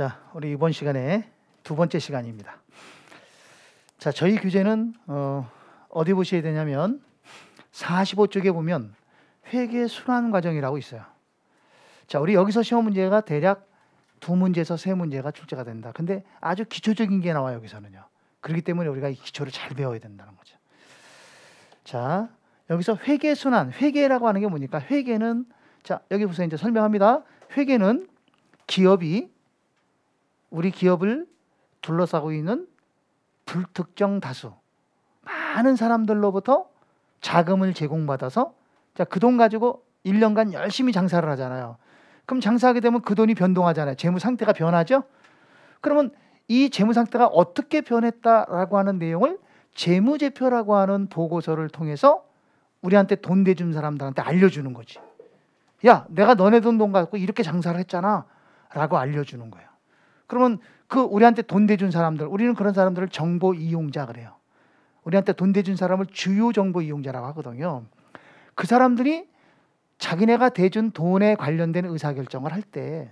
자, 우리 이번 시간에 두 번째 시간입니다. 자, 저희 교재는 어디 보셔야 되냐면 45쪽에 보면 회계 순환 과정이라고 있어요. 자, 우리 여기서 시험 문제가 대략 2문제에서 3문제가 출제가 된다. 근데 아주 기초적인 게 나와요, 여기서는요. 그렇기 때문에 우리가 이 기초를 잘 배워야 된다는 거죠. 자, 여기서 회계 순환, 회계라고 하는 게 뭐니까? 회계는, 자, 여기 보세요. 이제 설명합니다. 회계는 기업이 우리 기업을 둘러싸고 있는 불특정 다수 많은 사람들로부터 자금을 제공받아서, 자, 그 돈 가지고 1년간 열심히 장사를 하잖아요. 그럼 장사하게 되면 그 돈이 변동하잖아요. 재무 상태가 변하죠. 그러면 이 재무 상태가 어떻게 변했다라고 하는 내용을 재무제표라고 하는 보고서를 통해서 우리한테 돈 대준 사람들한테 알려주는 거지. 야, 내가 너네 돈 갖고 이렇게 장사를 했잖아 라고 알려주는 거예요. 그러면 그 우리한테 돈 대준 사람들, 우리는 그런 사람들을 정보 이용자 그래요. 우리한테 돈 대준 사람을 주요 정보 이용자라고 하거든요. 그 사람들이 자기네가 대준 돈에 관련된 의사결정을 할 때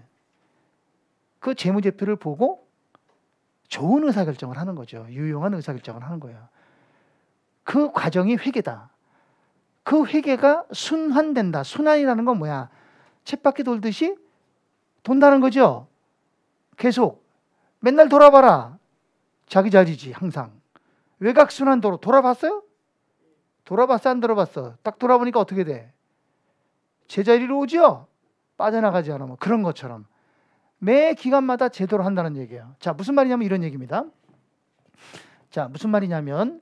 그 재무제표를 보고 좋은 의사결정을 하는 거죠. 유용한 의사결정을 하는 거예요. 그 과정이 회계다. 그 회계가 순환된다. 순환이라는 건 뭐야? 쳇바퀴 돌듯이 돈다는 거죠. 계속 맨날 돌아봐라. 자기 자리지 항상. 외곽순환도로 돌아봤어요? 돌아봤어 안 돌아봤어? 딱 돌아보니까 어떻게 돼? 제자리로 오죠? 빠져나가지 않으면. 그런 것처럼 매 기간마다 제대로 한다는 얘기예요. 자, 무슨 말이냐면 이런 얘기입니다. 자, 무슨 말이냐면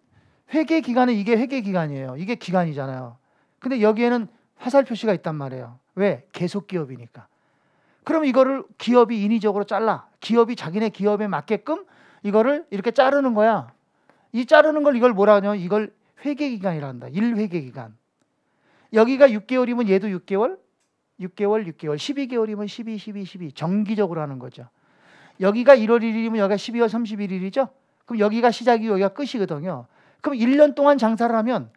회계 기간은 이게 회계 기간이에요. 이게 기간이잖아요. 근데 여기에는 화살 표시가 있단 말이에요. 왜? 계속 기업이니까. 그럼 이거를 기업이 인위적으로 잘라. 기업이 자기네 기업에 맞게끔 이거를 이렇게 자르는 거야. 이 자르는 걸 이걸 뭐라 하냐면 이걸 회계기간이라 한다. 1회계기간. 여기가 6개월이면 얘도 6개월, 12개월이면 12. 정기적으로 하는 거죠. 여기가 1월 1일이면 여기가 12월 31일이죠. 그럼 여기가 시작이고 여기가 끝이거든요. 그럼 1년 동안 장사를 하면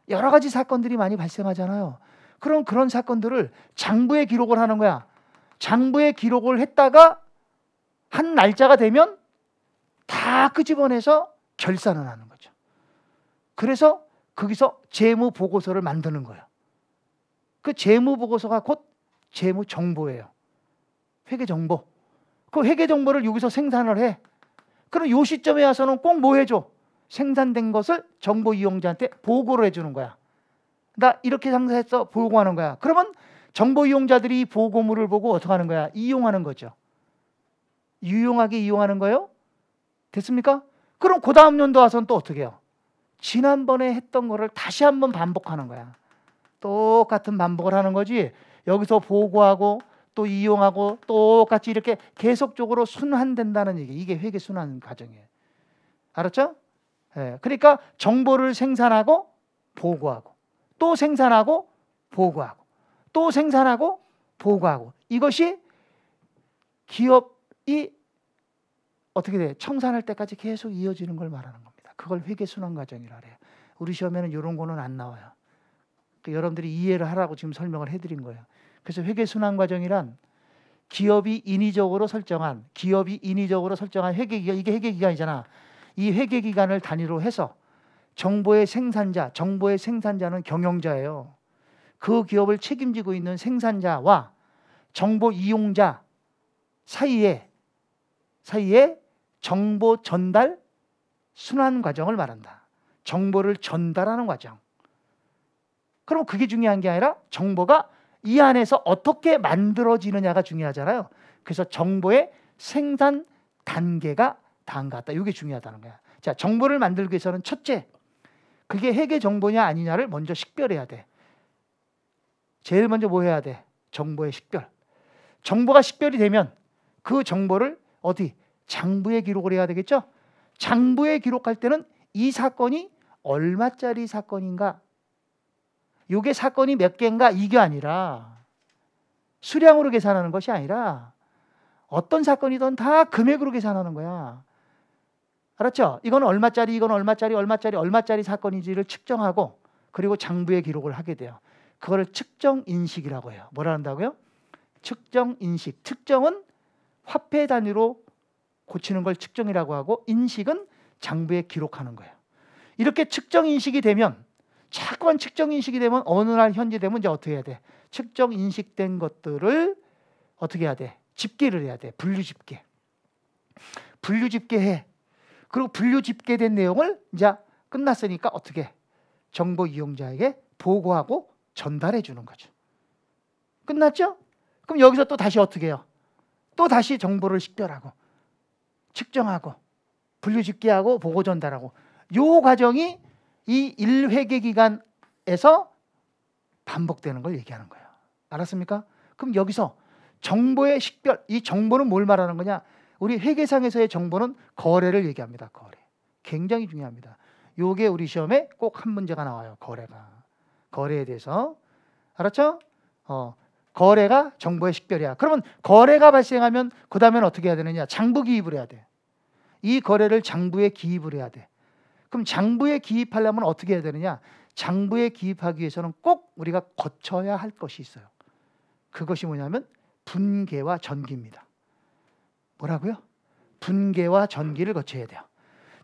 여러 가지 사건들이 많이 발생하잖아요. 그럼 그런 사건들을 장부에 기록을 하는 거야. 장부에 기록을 했다가 한 날짜가 되면 다 끄집어내서 결산을 하는 거죠. 그래서 거기서 재무보고서를 만드는 거예요. 그 재무보고서가 곧 재무정보예요. 회계정보. 그 회계정보를 여기서 생산을 해. 그럼 요 시점에 와서는 꼭 뭐 해줘? 생산된 것을 정보 이용자한테 보고를 해주는 거야. 나 이렇게 장사했어. 보고하는 거야. 그러면 정보 이용자들이 이 보고물을 보고 어떻게 하는 거야? 이용하는 거죠. 유용하게 이용하는 거예요? 됐습니까? 그럼 그 다음 연도 와서는 또 어떻게 해요? 지난번에 했던 거를 다시 한번 반복하는 거야. 똑같은 반복을 하는 거지. 여기서 보고하고 또 이용하고 똑같이 이렇게 계속적으로 순환된다는 얘기. 이게 회계 순환 과정이에요. 알았죠? 예, 그러니까 정보를 생산하고 보고하고 또 생산하고 보고하고 또 생산하고 보고하고 이것이 기업이 어떻게 돼? 청산할 때까지 계속 이어지는 걸 말하는 겁니다. 그걸 회계순환 과정이라 그래요. 우리 시험에는 이런 거는 안 나와요. 여러분들이 이해를 하라고 지금 설명을 해드린 거예요. 그래서 회계순환 과정이란 기업이 인위적으로 설정한 회계기간, 이게 회계기간이잖아. 이 회계기간을 단위로 해서 정보의 생산자는 경영자예요. 그 기업을 책임지고 있는 생산자와 정보 이용자 사이에 정보 전달 순환 과정을 말한다. 정보를 전달하는 과정. 그럼 그게 중요한 게 아니라 정보가 이 안에서 어떻게 만들어지느냐가 중요하잖아요. 그래서 정보의 생산 단계가 다음과 같다. 이게 중요하다는 거야. 자, 정보를 만들기 위해서는 첫째, 그게 회계 정보냐 아니냐를 먼저 식별해야 돼. 제일 먼저 뭐 해야 돼? 정보의 식별. 정보가 식별이 되면 그 정보를 어디? 장부에 기록을 해야 되겠죠? 장부에 기록할 때는 이 사건이 얼마짜리 사건인가? 이게 사건이 몇 개인가? 이게 아니라 수량으로 계산하는 것이 아니라 어떤 사건이든 다 금액으로 계산하는 거야. 알았죠? 이건 얼마짜리, 이건 얼마짜리 사건인지를 측정하고 그리고 장부에 기록을 하게 돼요. 그거를 측정인식이라고 해요. 뭐라 한다고요? 측정인식. 측정은 화폐 단위로 고치는 걸 측정이라고 하고, 인식은 장부에 기록하는 거예요. 이렇게 측정 인식이 되면, 자꾸만 측정 인식이 되면 어느 날 현재 되면 이제 어떻게 해야 돼? 측정 인식된 것들을 어떻게 해야 돼? 집계를 해야 돼. 분류 집계. 분류 집계해. 그리고 분류 집계된 내용을 이제 끝났으니까 어떻게? 정보 이용자에게 보고하고 전달해 주는 거죠. 끝났죠? 그럼 여기서 또 다시 어떻게 해요? 또 다시 정보를 식별하고 측정하고 분류 집계하고 보고 전달하고, 요 과정이 이 1회계 기간에서 반복되는 걸 얘기하는 거예요. 알았습니까? 그럼 여기서 정보의 식별, 이 정보는 뭘 말하는 거냐? 우리 회계상에서의 정보는 거래를 얘기합니다. 거래. 굉장히 중요합니다. 요게 우리 시험에 꼭 한 문제가 나와요. 거래가. 거래에 대해서. 알았죠? 거래가 정보의 식별이야. 그러면 거래가 발생하면 그 다음에는 어떻게 해야 되느냐? 장부 기입을 해야 돼. 이 거래를 장부에 기입을 해야 돼. 그럼 장부에 기입하려면 어떻게 해야 되느냐? 장부에 기입하기 위해서는 꼭 우리가 거쳐야 할 것이 있어요. 그것이 뭐냐면 분계와 전기입니다. 뭐라고요? 분계와 전기를 거쳐야 돼요.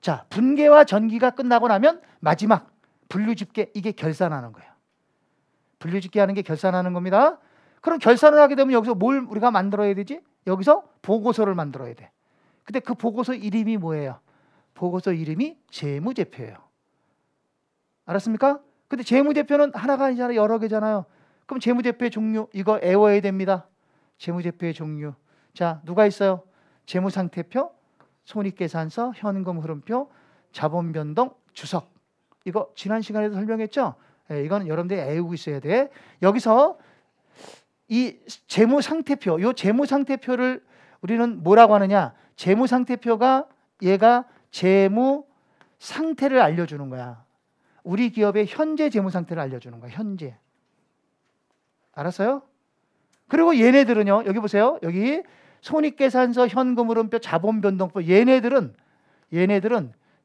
자, 분계와 전기가 끝나고 나면 마지막 분류집계, 이게 결산하는 거예요. 분류집계하는 게 결산하는 겁니다. 그럼 결산을 하게 되면 여기서 뭘 우리가 만들어야 되지? 여기서 보고서를 만들어야 돼. 근데 그 보고서 이름이 뭐예요? 보고서 이름이 재무제표예요. 알았습니까? 근데 재무제표는 하나가 아니잖아요. 여러 개잖아요. 그럼 재무제표의 종류, 이거 외워야 됩니다. 재무제표의 종류. 자, 누가 있어요? 재무상태표, 손익계산서, 현금흐름표, 자본변동, 주석. 이거 지난 시간에도 설명했죠? 이건 여러분들이 외우고 있어야 돼. 여기서 이 재무상태표, 이 재무상태표를 우리는 뭐라고 하느냐? 재무상태표가 얘가 재무 상태를 알려주는 거야. 우리 기업의 현재 재무 상태를 알려주는 거야. 현재. 알았어요? 그리고 얘네들은요. 여기 보세요. 여기 손익계산서, 현금흐름표, 자본변동표. 얘네들은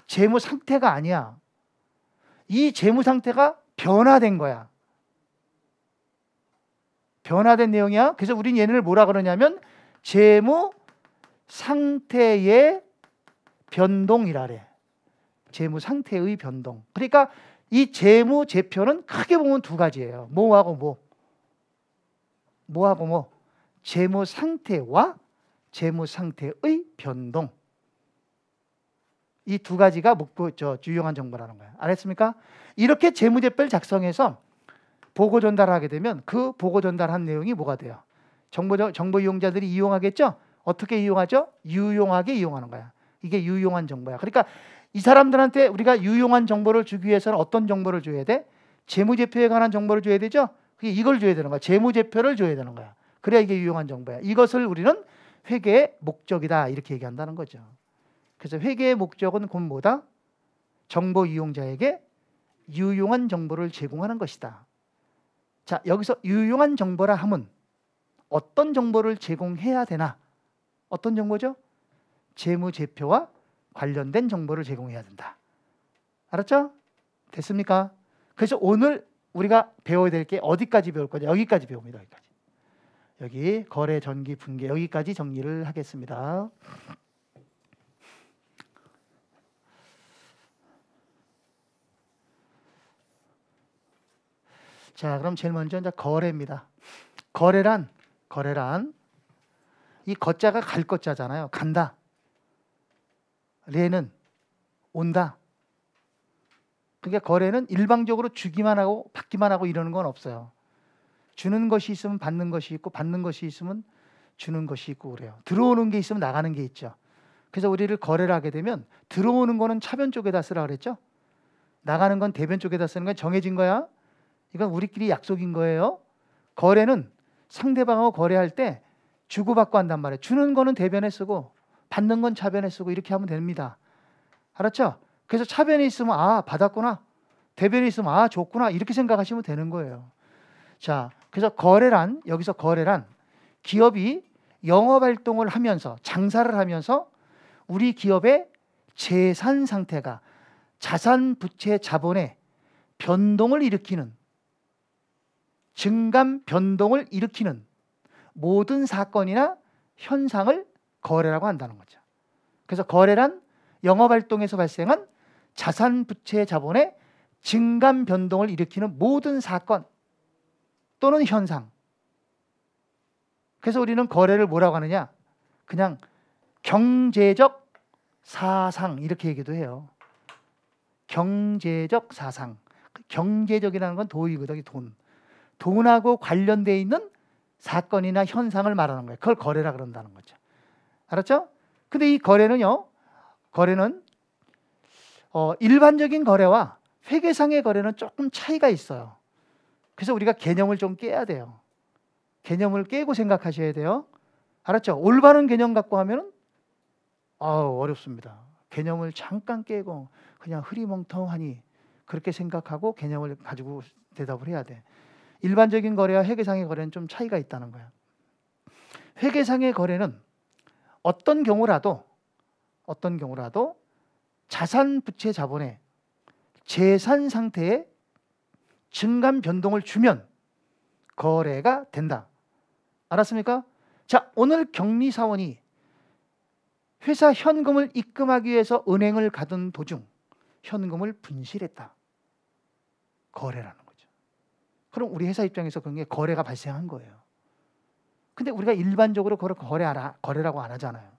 재무 상태가 아니야. 이 재무 상태가 변화된 거야. 변화된 내용이야. 그래서 우린 얘네를 뭐라 그러냐면 재무 상태의 변동이라래. 재무 상태의 변동. 그러니까 이 재무제표는 크게 보면 두 가지예요. 뭐하고 뭐? 뭐하고 뭐? 재무 상태와 재무 상태의 변동. 이 두 가지가 유용한 정보라는 거예요. 알았습니까? 이렇게 재무제표를 작성해서 보고 전달하게 되면 그 보고 전달한 내용이 뭐가 돼요? 정보 이용자들이 이용하겠죠? 어떻게 이용하죠? 유용하게 이용하는 거야. 이게 유용한 정보야. 그러니까 이 사람들한테 우리가 유용한 정보를 주기 위해서는 어떤 정보를 줘야 돼? 재무제표에 관한 정보를 줘야 되죠? 이걸 줘야 되는 거야. 재무제표를 줘야 되는 거야. 그래야 이게 유용한 정보야. 이것을 우리는 회계의 목적이다, 이렇게 얘기한다는 거죠. 그래서 회계의 목적은 곧 뭐다? 정보 이용자에게 유용한 정보를 제공하는 것이다. 자, 여기서 유용한 정보라 함은 어떤 정보를 제공해야 되나? 어떤 정보죠? 재무제표와 관련된 정보를 제공해야 된다. 알았죠? 됐습니까? 그래서 오늘 우리가 배워야 될 게 어디까지 배울 거냐? 여기까지 배웁니다. 여기까지. 여기 거래, 전기, 분계, 여기까지 정리를 하겠습니다. 자, 그럼 제일 먼저 이제 거래입니다. 거래란 이 거자가 갈 거자잖아요. 간다. 레는 온다. 그러니까 거래는 일방적으로 주기만 하고 받기만 하고 이러는 건 없어요. 주는 것이 있으면 받는 것이 있고, 받는 것이 있으면 주는 것이 있고 그래요. 들어오는 게 있으면 나가는 게 있죠. 그래서 우리를 거래를 하게 되면 들어오는 거는 차변 쪽에다 쓰라 그랬죠. 나가는 건 대변 쪽에다 쓰는 건 정해진 거야. 이건 우리끼리 약속인 거예요. 거래는 상대방하고 거래할 때 주고받고 한단 말이에요. 주는 거는 대변에 쓰고 받는 건 차변에 쓰고 이렇게 하면 됩니다. 알았죠? 그래서 차변에 있으면 아, 받았구나. 대변에 있으면 아, 줬구나. 이렇게 생각하시면 되는 거예요. 자, 그래서 여기서 거래란 기업이 영업활동을 하면서, 장사를 하면서 우리 기업의 재산 상태가 자산, 부채, 자본의 변동을 일으키는, 증감 변동을 일으키는 모든 사건이나 현상을 거래라고 한다는 거죠. 그래서 거래란 영업활동에서 발생한 자산, 부채, 자본의 증감 변동을 일으키는 모든 사건 또는 현상. 그래서 우리는 거래를 뭐라고 하느냐? 그냥 경제적 사상 이렇게 얘기도 해요. 경제적 사상. 경제적이라는 건 도의거든요. 돈. 돈하고 관련되어 있는 사건이나 현상을 말하는 거예요. 그걸 거래라 그런다는 거죠. 알았죠? 근데 이 거래는요. 거래는 일반적인 거래와 회계상의 거래는 조금 차이가 있어요. 그래서 우리가 개념을 좀 깨야 돼요. 개념을 깨고 생각하셔야 돼요. 알았죠? 올바른 개념 갖고 하면은 어렵습니다. 개념을 잠깐 깨고 그냥 흐리멍텅하니 그렇게 생각하고 개념을 가지고 대답을 해야 돼. 일반적인 거래와 회계상의 거래는 좀 차이가 있다는 거야. 회계상의 거래는 어떤 경우라도 자산, 부채, 자본의 재산 상태에 증감 변동을 주면 거래가 된다. 알았습니까? 자, 오늘 격리사원이 회사 현금을 입금하기 위해서 은행을 가던 도중 현금을 분실했다. 거래라는 거죠. 그럼 우리 회사 입장에서 그런 게 거래가 발생한 거예요. 근데 우리가 일반적으로 그걸 거래라고 안 하잖아요.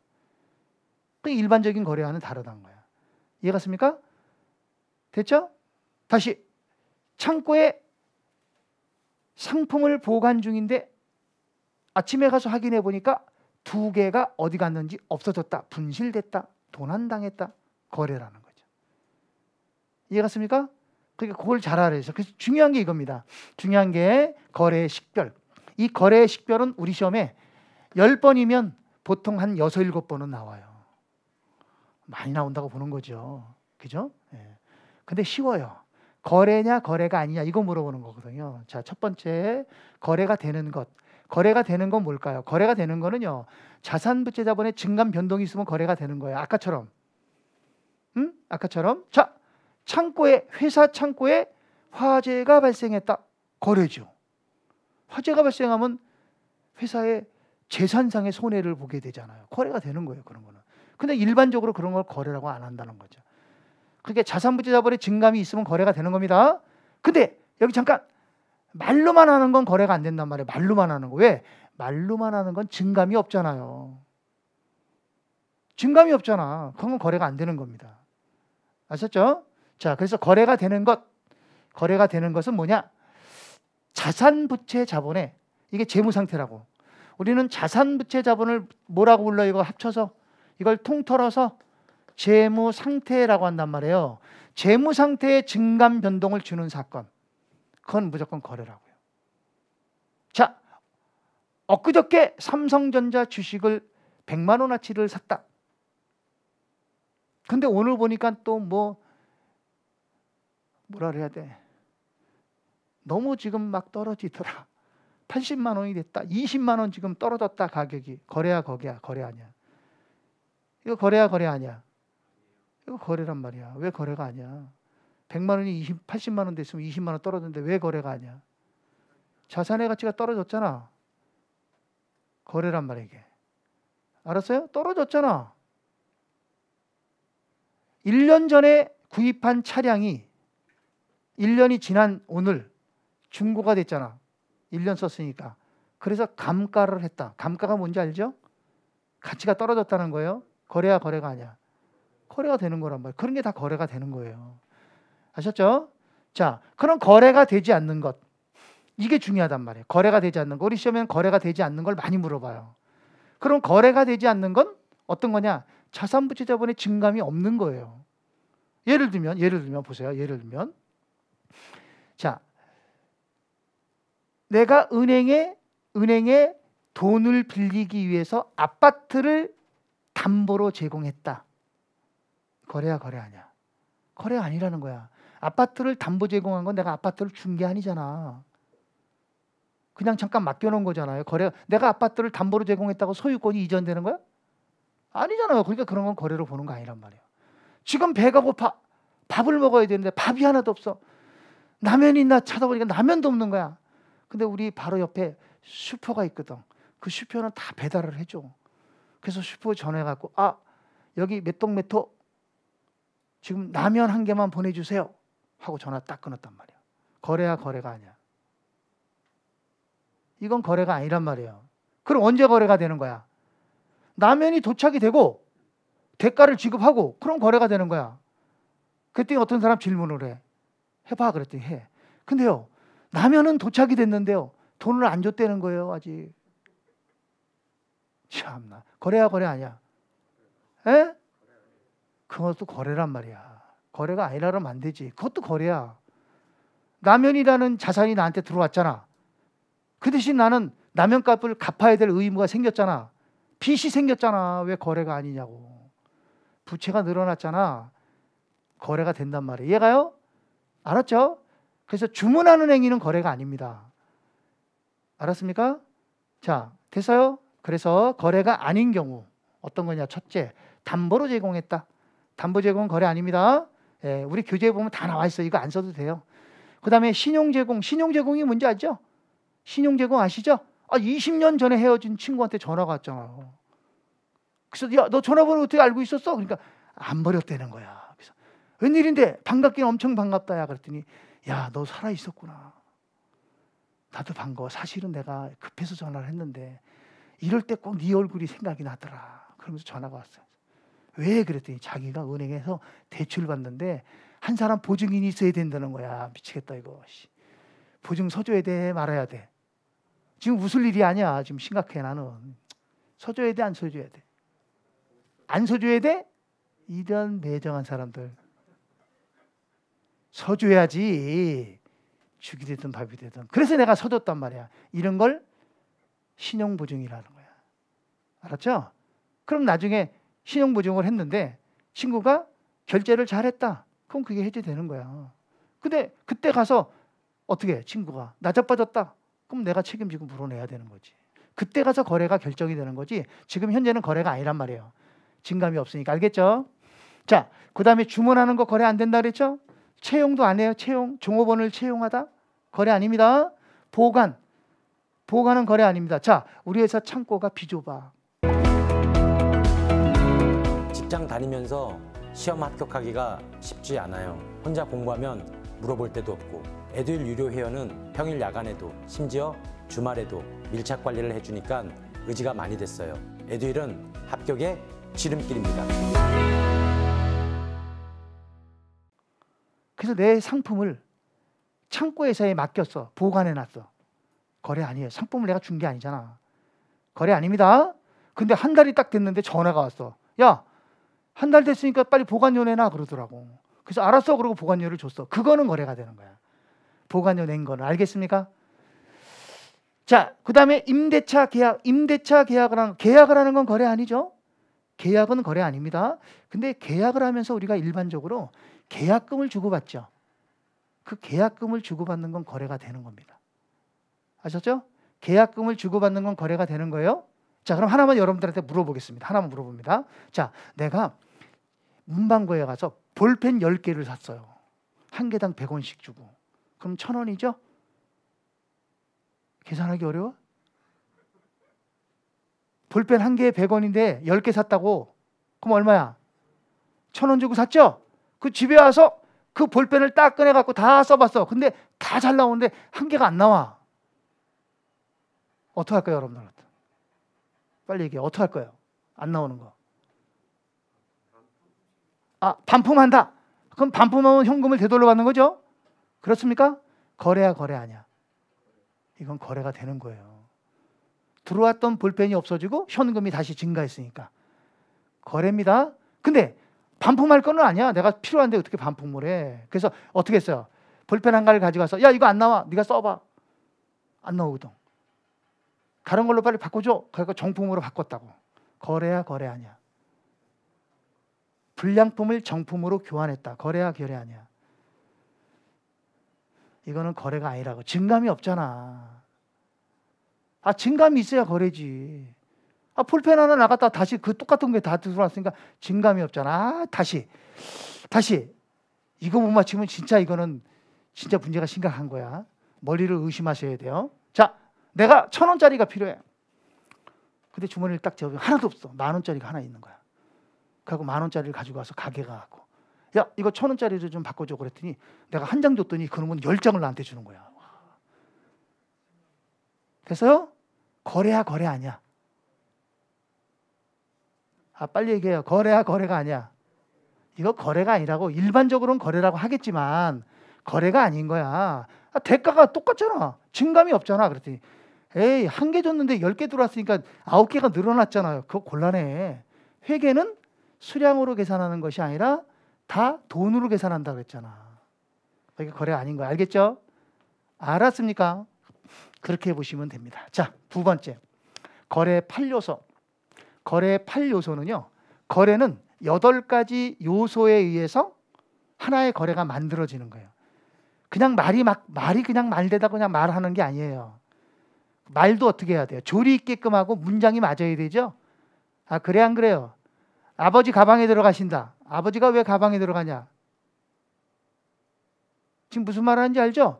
그 일반적인 거래와는 다르다는 거야. 이해갔습니까? 됐죠? 다시 창고에 상품을 보관 중인데 아침에 가서 확인해 보니까 2개가 어디 갔는지 없어졌다. 분실됐다. 도난당했다. 거래라는 거죠. 이해갔습니까? 그러니까 그걸 잘 알아야 돼서 그래서 중요한 게 이겁니다. 중요한 게 거래의 식별. 이 거래의 식별은 우리 시험에 10번이면 보통 한 6, 7번은 나와요. 많이 나온다고 보는 거죠. 그죠? 예. 근데 쉬워요. 거래냐 거래가 아니냐 이거 물어보는 거거든요. 자, 첫 번째 거래가 되는 것. 거래가 되는 건 뭘까요? 거래가 되는 거는요. 자산, 부채, 자본의 증감 변동이 있으면 거래가 되는 거예요. 아까처럼. 아까처럼. 자, 회사 창고에 화재가 발생했다. 거래죠. 화재가 발생하면 회사의 재산상의 손해를 보게 되잖아요. 거래가 되는 거예요. 그런 거는. 근데 일반적으로 그런 걸 거래라고 안 한다는 거죠. 그게 자산, 부채, 자본의 증감이 있으면 거래가 되는 겁니다. 근데 여기 잠깐 말로만 하는 건 거래가 안 된단 말이에요. 말로만 하는 거. 왜? 말로만 하는 건 증감이 없잖아요. 증감이 없잖아. 그건 거래가 안 되는 겁니다. 아셨죠? 자, 그래서 거래가 되는 것은 뭐냐? 자산, 부채, 자본의 이게 재무 상태라고. 우리는 자산, 부채, 자본을 뭐라고 불러요? 이거 합쳐서 이걸 통틀어서 재무 상태라고 한단 말이에요. 재무 상태의 증감 변동을 주는 사건. 그건 무조건 거래라고요. 자, 엊그저께 삼성전자 주식을 100만 원어치를 샀다. 근데 오늘 보니까 또 뭐라 그래야 돼? 너무 지금 막 떨어지더라. 80만 원이 됐다. 20만 원 지금 떨어졌다 가격이. 거래야 거기야. 거래 아니야. 이거 거래야 거래 아니야. 이거 거래란 말이야. 왜 거래가 아니야? 100만 원이 80만 원 됐으면 20만 원 떨어졌는데 왜 거래가 아니야? 자산의 가치가 떨어졌잖아. 거래란 말이야 이게. 알았어요? 떨어졌잖아. 1년 전에 구입한 차량이 1년이 지난 오늘 중고가 됐잖아. 1년 썼으니까. 그래서 감가를 했다. 감가가 뭔지 알죠? 가치가 떨어졌다는 거예요. 거래야 거래가 아니야. 거래가 되는 거란 말이에요. 그런 게 다 거래가 되는 거예요. 아셨죠? 자, 그럼 거래가 되지 않는 것. 이게 중요하단 말이에요. 거래가 되지 않는 거. 우리 시험에는 거래가 되지 않는 걸 많이 물어봐요. 그럼 거래가 되지 않는 건 어떤 거냐? 자산, 부채, 자본의 증감이 없는 거예요. 예를 들면 보세요. 예를 들면 자, 내가 은행에 돈을 빌리기 위해서 아파트를 담보로 제공했다. 거래야 거래 아니야. 거래 아니라는 거야. 아파트를 담보 제공한 건 내가 아파트를 준 게 아니잖아. 그냥 잠깐 맡겨놓은 거잖아요. 내가 아파트를 담보로 제공했다고 소유권이 이전되는 거야? 아니잖아요. 그러니까 그런 건 거래로 보는 거 아니란 말이에요. 지금 배가 고파. 밥을 먹어야 되는데 밥이 하나도 없어. 라면이 있나 찾아보니까 라면도 없는 거야. 근데 우리 바로 옆에 슈퍼가 있거든. 그 슈퍼는 다 배달을 해줘. 그래서 슈퍼 전화해갖고 여기 몇 동 몇 호 지금 라면 한 개만 보내주세요 하고 전화 딱 끊었단 말이야. 거래야 거래가 아니야. 이건 거래가 아니란 말이에요. 그럼 언제 거래가 되는 거야? 라면이 도착이 되고 대가를 지급하고 그럼 거래가 되는 거야. 그랬더니 어떤 사람 질문을 해. 해봐 그랬더니 해. 근데요 라면은 도착이 됐는데요 돈을 안 줬다는 거예요 아직. 참나. 거래야 거래 아니야? 에? 그것도 거래란 말이야. 거래가 아니라 그러면 안 되지. 그것도 거래야. 라면이라는 자산이 나한테 들어왔잖아. 그 대신 나는 라면값을 갚아야 될 의무가 생겼잖아. 빚이 생겼잖아. 왜 거래가 아니냐고. 부채가 늘어났잖아. 거래가 된단 말이에요. 이해가요? 알았죠? 그래서 주문하는 행위는 거래가 아닙니다. 알았습니까? 자, 됐어요? 그래서 거래가 아닌 경우 어떤 거냐? 첫째, 담보로 제공했다. 담보 제공은 거래 아닙니다. 예, 우리 교재에 보면 다 나와 있어요. 이거 안 써도 돼요. 그 다음에 신용 제공. 신용 제공이 뭔지 알죠? 신용 제공 아시죠? 20년 전에 헤어진 친구한테 전화가 왔잖아요. 그래서 야, 너 전화번호 어떻게 알고 있었어? 그러니까 안 버렸다는 거야. 그래서 웬일인데? 반갑긴 엄청 반갑다. 야 그랬더니 야, 너 살아 있었구나. 나도 반가워. 사실은 내가 급해서 전화를 했는데 이럴 때 꼭 네 얼굴이 생각이 나더라. 그러면서 전화가 왔어요. 왜? 그랬더니 자기가 은행에서 대출 받는데 한 사람 보증인이 있어야 된다는 거야. 미치겠다 이거. 보증 서줘야 돼 말아야 돼? 지금 웃을 일이 아니야. 지금 심각해 나는. 서줘야 돼 안 서줘야 돼? 안 서줘야 돼? 이런 매정한 사람들. 서줘야지. 죽이 되든 밥이 되든. 그래서 내가 서줬단 말이야. 이런 걸 신용보증이라는 거야. 알았죠? 그럼 나중에 신용보증을 했는데 친구가 결제를 잘했다. 그럼 그게 해지되는 거야. 근데 그때 가서 어떻게 해? 친구가 나 자빠졌다. 그럼 내가 책임지고 물어내야 되는 거지. 그때 가서 거래가 결정이 되는 거지. 지금 현재는 거래가 아니란 말이에요. 진감이 없으니까. 알겠죠? 자, 그 다음에 주문하는 거 거래 안 된다 그랬죠? 채용도 안 해요. 채용. 종업원을 채용하다. 거래 아닙니다. 보관은 거래 아닙니다. 자, 우리 회사 창고가 비좁아. 직장 다니면서 시험 합격하기가 쉽지 않아요. 혼자 공부하면 물어볼 데도 없고 에듀윌 유료 회원은 평일 야간에도 심지어 주말에도 밀착 관리를 해주니까 의지가 많이 됐어요. 에듀윌은 합격의 지름길입니다. 그래서 내 상품을 창고 회사에 맡겼어. 보관해놨어. 거래 아니에요. 상품을 내가 준 게 아니잖아. 거래 아닙니다. 근데 한 달이 딱 됐는데 전화가 왔어. 야, 한 달 됐으니까 빨리 보관료 내놔 그러더라고. 그래서 알았어 그러고 보관료를 줬어. 그거는 거래가 되는 거야. 보관료 낸 거는. 알겠습니까? 자, 그 다음에 임대차 계약. 임대차 계약을 하는 건 거래 아니죠? 계약은 거래 아닙니다. 근데 계약을 하면서 우리가 일반적으로 계약금을 주고받죠. 그 계약금을 주고받는 건 거래가 되는 겁니다. 아셨죠? 계약금을 주고받는 건 거래가 되는 거예요. 자, 그럼 하나만 여러분들한테 물어보겠습니다. 하나만 물어봅니다. 자, 내가 문방구에 가서 볼펜 10개를 샀어요. 한 개당 100원씩 주고. 그럼 1,000원이죠? 계산하기 어려워? 볼펜 한 개에 100원인데 10개 샀다고. 그럼 얼마야? 1,000원 주고 샀죠? 그 집에 와서 그 볼펜을 딱 꺼내갖고 다 써봤어. 근데 다 잘 나오는데 한 개가 안 나와. 어떻게 할까요, 여러분들? 빨리 얘기해. 어떻게 할 거예요? 안 나오는 거. 반품한다. 그럼 반품하면 현금을 되돌려 받는 거죠? 그렇습니까? 거래야 거래 아니야. 이건 거래가 되는 거예요. 들어왔던 볼펜이 없어지고 현금이 다시 증가했으니까. 거래입니다. 근데 반품할 건 아니야. 내가 필요한데 어떻게 반품을 해. 그래서 어떻게 했어요? 볼펜 한 가지를 가져가서 야, 이거 안 나와. 네가 써봐. 안 나오거든. 다른 걸로 빨리 바꿔줘. 그러니까 정품으로 바꿨다고. 거래야 거래 아니야. 불량품을 정품으로 교환했다. 거래야 거래 아니야. 이거는 거래가 아니라고. 증감이 없잖아. 증감이 있어야 거래지. 볼펜 하나 나갔다 다시 그 똑같은 게 다 들어왔으니까 증감이 없잖아. 다시 이거 못 맞추면 진짜 이거는 진짜 문제가 심각한 거야. 머리를 의심하셔야 돼요. 자, 내가 1,000원짜리가 필요해. 근데 주머니를 딱 재보면 하나도 없어. 10,000원짜리가 하나 있는 거야. 그리고 10,000원짜리를 가지고 와서 가게 가고, 야, 이거 1,000원짜리를 좀 바꿔줘 그랬더니 내가 한 장 줬더니 그놈은 10장을 나한테 주는 거야. 그래서요, 거래야 거래 아니야. 아, 빨리 얘기해요. 거래야 거래가 아니야. 이거 거래가 아니라고. 일반적으로는 거래라고 하겠지만 거래가 아닌 거야. 아, 대가가 똑같잖아. 증감이 없잖아. 그랬더니 에이, 1개 줬는데 10개 들어왔으니까 9개가 늘어났잖아요. 그거 곤란해. 회계는 수량으로 계산하는 것이 아니라 다 돈으로 계산한다 그랬잖아. 이게 거래 아닌 거야. 알겠죠? 알았습니까? 그렇게 보시면 됩니다. 자, 두 번째. 거래 8요소. 거래 8요소는요. 거래는 8가지 요소에 의해서 하나의 거래가 만들어지는 거예요. 그냥 말이 그냥 말대다 그냥 말하는 게 아니에요. 말도 어떻게 해야 돼요? 조리 있게끔 하고 문장이 맞아야 되죠? 아, 그래 안 그래요? 아버지 가방에 들어가신다. 아버지가 왜 가방에 들어가냐? 지금 무슨 말 하는지 알죠?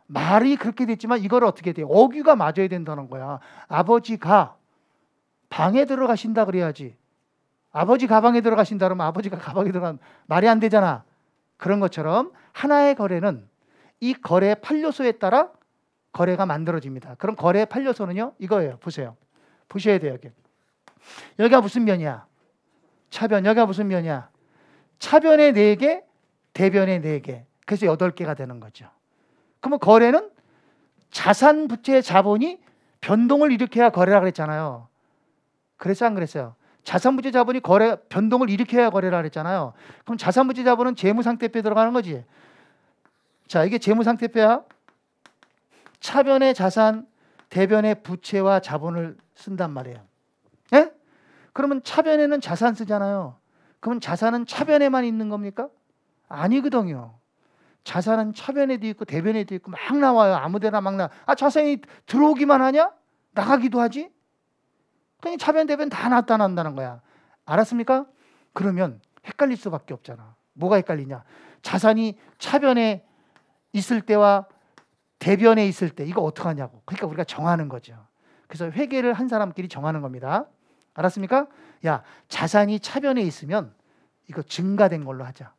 말이 그렇게 됐지만 이걸 어떻게 돼요? 어귀가 맞아야 된다는 거야. 아버지가 방에 들어가신다 그래야지. 아버지 가방에 들어가신다 그러면 아버지가 가방에 들어가면 말이 안 되잖아. 그런 것처럼 하나의 거래는 이 거래 8요소에 따라 거래가 만들어집니다. 그럼 거래 8요소는요? 이거예요. 보세요. 보셔야 돼요. 여기가 무슨 면이야? 차변. 여기가 무슨 면이야? 차변의 4개, 대변의 4개. 그래서 8개가 되는 거죠. 그러면 거래는 자산, 부채, 자본이 변동을 일으켜야 거래라 그랬잖아요. 그랬어 안 그랬어요? 자산, 부채, 자본이 변동을 일으켜야 거래라 그랬잖아요. 그럼 자산, 부채, 자본은 재무상태표에 들어가는 거지. 자, 이게 재무상태표야. 차변의 자산, 대변의 부채와 자본을 쓴단 말이에요. 예? 그러면 차변에는 자산 쓰잖아요. 그러면 자산은 차변에만 있는 겁니까? 아니거든요. 자산은 차변에도 있고 대변에도 있고 막 나와요. 아무데나 막 나와. 아, 자산이 들어오기만 하냐? 나가기도 하지? 그냥 차변, 대변 다 나타난다는 거야. 알았습니까? 그러면 헷갈릴 수밖에 없잖아. 뭐가 헷갈리냐? 자산이 차변에 있을 때와 대변에 있을 때 이거 어떡하냐고. 그러니까 우리가 정하는 거죠. 그래서 회계를 한 사람끼리 정하는 겁니다. 알았습니까? 야, 자산이 차변에 있으면 이거 증가된 걸로 하자.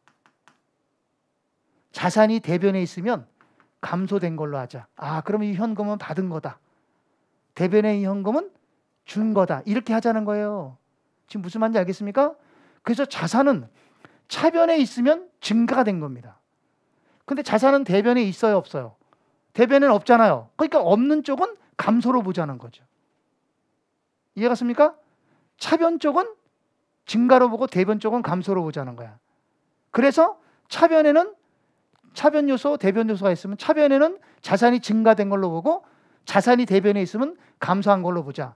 자산이 대변에 있으면 감소된 걸로 하자. 아, 그러면 이 현금은 받은 거다. 대변의 이 현금은 준 거다. 이렇게 하자는 거예요. 지금 무슨 말인지 알겠습니까? 그래서 자산은 차변에 있으면 증가가 된 겁니다. 근데 자산은 대변에 있어요, 없어요? 대변에는 없잖아요. 그러니까 없는 쪽은 감소로 보자는 거죠. 이해갔습니까? 차변 쪽은 증가로 보고 대변 쪽은 감소로 보자는 거야. 그래서 차변에는 차변 요소, 대변 요소가 있으면 차변에는 자산이 증가된 걸로 보고 자산이 대변에 있으면 감소한 걸로 보자.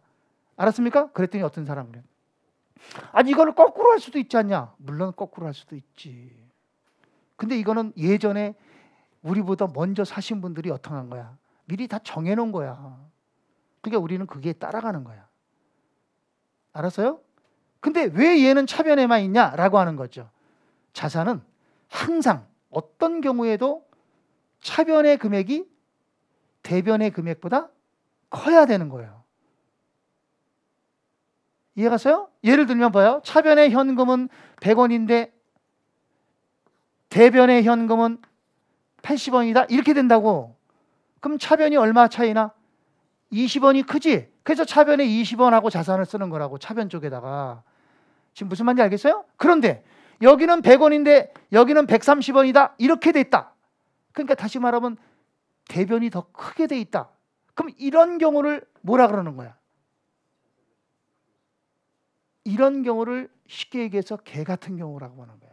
알았습니까? 그랬더니 어떤 사람은 아니 이거를 거꾸로 할 수도 있지 않냐? 물론 거꾸로 할 수도 있지. 근데 이거는 예전에 우리보다 먼저 사신 분들이 어떠한 거야? 미리 다 정해놓은 거야. 그러니까 우리는 그게 따라가는 거야. 알았어요? 근데 왜 얘는 차변에만 있냐라고 하는 거죠. 자산은 항상 어떤 경우에도 차변의 금액이 대변의 금액보다 커야 되는 거예요. 이해갔어요? 예를 들면 봐요. 차변의 현금은 100원인데 대변의 현금은 80원이다. 이렇게 된다고. 그럼 차변이 얼마 차이나? 20원이 크지? 그래서 차변에 20원하고 자산을 쓰는 거라고. 차변 쪽에다가. 지금 무슨 말인지 알겠어요? 그런데 여기는 100원인데 여기는 130원이다. 이렇게 돼 있다. 그러니까 다시 말하면 대변이 더 크게 돼 있다. 그럼 이런 경우를 뭐라 그러는 거야? 이런 경우를 쉽게 얘기해서 개 같은 경우라고 하는 거야.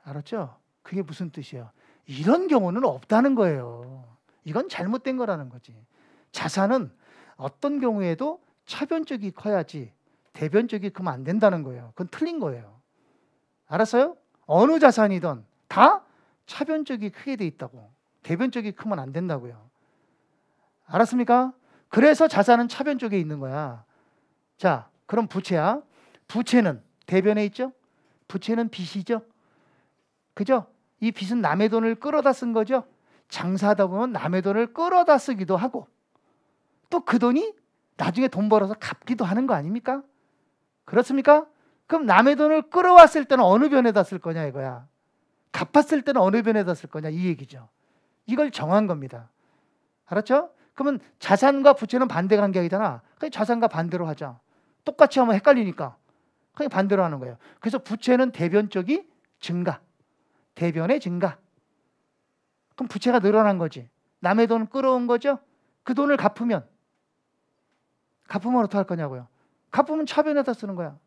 알았죠? 그게 무슨 뜻이에요? 이런 경우는 없다는 거예요. 이건 잘못된 거라는 거지. 자산은 어떤 경우에도 차변 쪽이 커야지 대변 쪽이 크면 안 된다는 거예요. 그건 틀린 거예요. 알았어요? 어느 자산이든 다 차변 쪽이 크게 돼 있다고. 대변 쪽이 크면 안 된다고요. 알았습니까? 그래서 자산은 차변 쪽에 있는 거야. 자, 그럼 부채야. 부채는 대변에 있죠? 부채는 빚이죠? 그죠? 이 빚은 남의 돈을 끌어다 쓴 거죠? 장사하다 보면 남의 돈을 끌어다 쓰기도 하고 또 그 돈이 나중에 돈 벌어서 갚기도 하는 거 아닙니까? 그렇습니까? 그럼 남의 돈을 끌어왔을 때는 어느 변에다 쓸 거냐 이거야. 갚았을 때는 어느 변에다 쓸 거냐 이 얘기죠. 이걸 정한 겁니다. 알았죠? 그러면 자산과 부채는 반대 관계이잖아. 그냥 자산과 반대로 하자. 똑같이 하면 헷갈리니까 그냥 반대로 하는 거예요. 그래서 부채는 대변적이 증가, 대변의 증가. 그럼 부채가 늘어난 거지. 남의 돈 끌어온 거죠. 그 돈을 갚으면 어떡할 거냐고요. 갚으면 차변에다 쓰는 거야.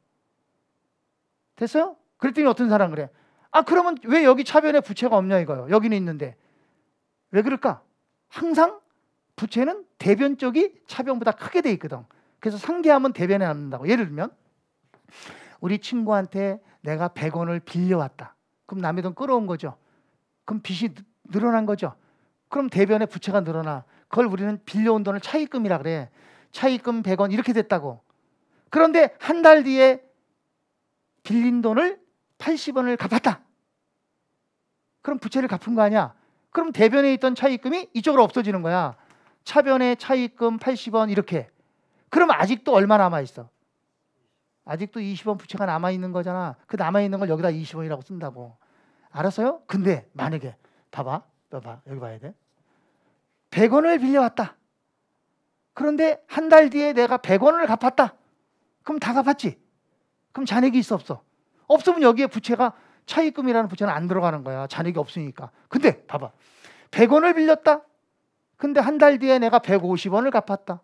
됐어요? 그랬더니 어떤 사람 그래. 아 그러면 왜 여기 차변에 부채가 없냐 이거요. 여기는 있는데. 왜 그럴까? 항상 부채는 대변적이 차변보다 크게 돼 있거든. 그래서 상계하면 대변에 남는다고. 예를 들면 우리 친구한테 내가 100원을 빌려왔다. 그럼 남의 돈 끌어온 거죠. 그럼 빚이 늘어난 거죠. 그럼 대변에 부채가 늘어나. 그걸 우리는 빌려온 돈을 차입금이라 그래. 차입금 100원 이렇게 됐다고. 그런데 한 달 뒤에 빌린 돈을 80원을 갚았다. 그럼 부채를 갚은 거 아니야. 그럼 대변에 있던 차입금이 이쪽으로 없어지는 거야. 차변에 차입금 80원 이렇게. 그럼 아직도 얼마 남아있어? 아직도 20원 부채가 남아있는 거잖아. 그 남아있는 걸 여기다 20원이라고 쓴다고. 알았어요? 근데 만약에 봐봐 여기 봐야 돼. 100원을 빌려왔다. 그런데 한 달 뒤에 내가 100원을 갚았다. 그럼 다 갚았지. 그럼 잔액이 있어 없어? 없으면 여기에 부채가 차입금이라는 부채는 안 들어가는 거야. 잔액이 없으니까. 근데 봐봐. 100원을 빌렸다. 근데 한 달 뒤에 내가 150원을 갚았다.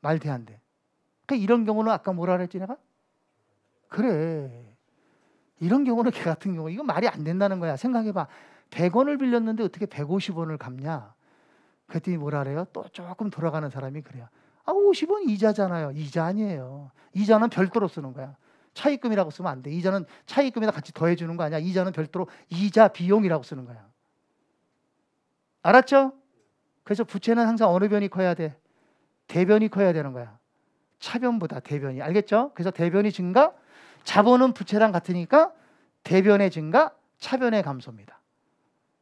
말 돼 안 돼? 그러니까 이런 경우는 아까 뭐라 그랬지 내가? 그래. 이런 경우는 걔 같은 경우 이거 말이 안 된다는 거야. 생각해봐. 100원을 빌렸는데 어떻게 150원을 갚냐? 그랬더니 뭐라 그래요? 또 조금 돌아가는 사람이 그래요. 아 50원 이자잖아요. 이자 아니에요. 이자는 별도로 쓰는 거야. 차입금이라고 쓰면 안 돼. 이자는 차입금에다 같이 더해주는 거 아니야. 이자는 별도로 이자 비용이라고 쓰는 거야. 알았죠? 그래서 부채는 항상 어느 변이 커야 돼? 대변이 커야 되는 거야. 차변보다 대변이. 알겠죠? 그래서 대변이 증가, 자본은 부채랑 같으니까 대변의 증가, 차변의 감소입니다.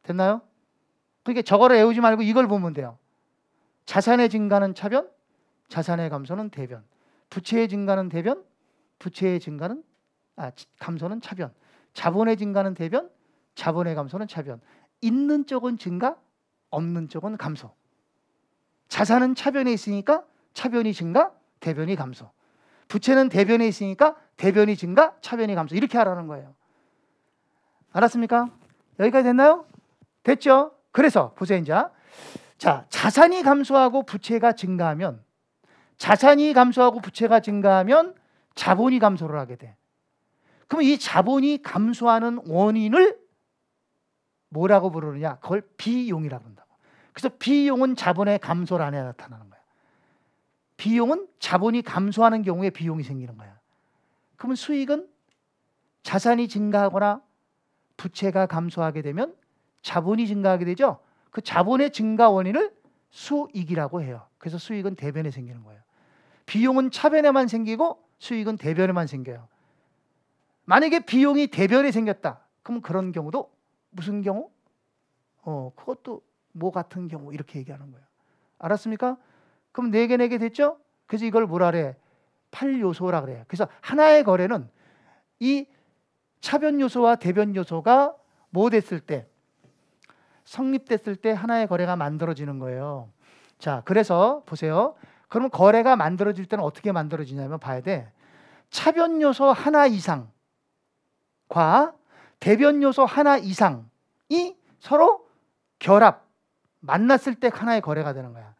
됐나요? 그러니까 저거를 외우지 말고 이걸 보면 돼요. 자산의 증가는 차변, 자산의 감소는 대변. 부채의 증가는 대변, 부채의 증가는 감소는 차변. 자본의 증가는 대변, 자본의 감소는 차변. 있는 쪽은 증가, 없는 쪽은 감소. 자산은 차변에 있으니까 차변이 증가, 대변이 감소. 부채는 대변에 있으니까 대변이 증가, 차변이 감소. 이렇게 하라는 거예요. 알았습니까? 여기까지 됐나요? 됐죠? 그래서 보세요 이제. 자, 자산이 감소하고 부채가 증가하면 자본이 감소를 하게 돼. 그럼 이 자본이 감소하는 원인을 뭐라고 부르느냐? 그걸 비용이라고 한다고. 그래서 비용은 자본의 감소란에 나타나는 거야. 비용은 자본이 감소하는 경우에 비용이 생기는 거야. 그러면 수익은 자산이 증가하거나 부채가 감소하게 되면 자본이 증가하게 되죠. 그 자본의 증가 원인을 수익이라고 해요. 그래서 수익은 대변에 생기는 거예요. 비용은 차변에만 생기고 수익은 대변에만 생겨요. 만약에 비용이 대변에 생겼다. 그럼 그런 경우도 무슨 경우? 그것도 뭐 같은 경우 이렇게 얘기하는 거예요. 알았습니까? 그럼 4개 됐죠? 그래서 이걸 뭐라 그래? 8요소라 그래요. 그래서 하나의 거래는 이 차변 요소와 대변 요소가 뭐 됐을 때? 성립됐을 때 하나의 거래가 만들어지는 거예요. 자, 그래서 보세요. 그러면 거래가 만들어질 때는 어떻게 만들어지냐면 봐야 돼. 차변 요소 하나 이상과 대변 요소 하나 이상이 서로 결합, 만났을 때 하나의 거래가 되는 거야.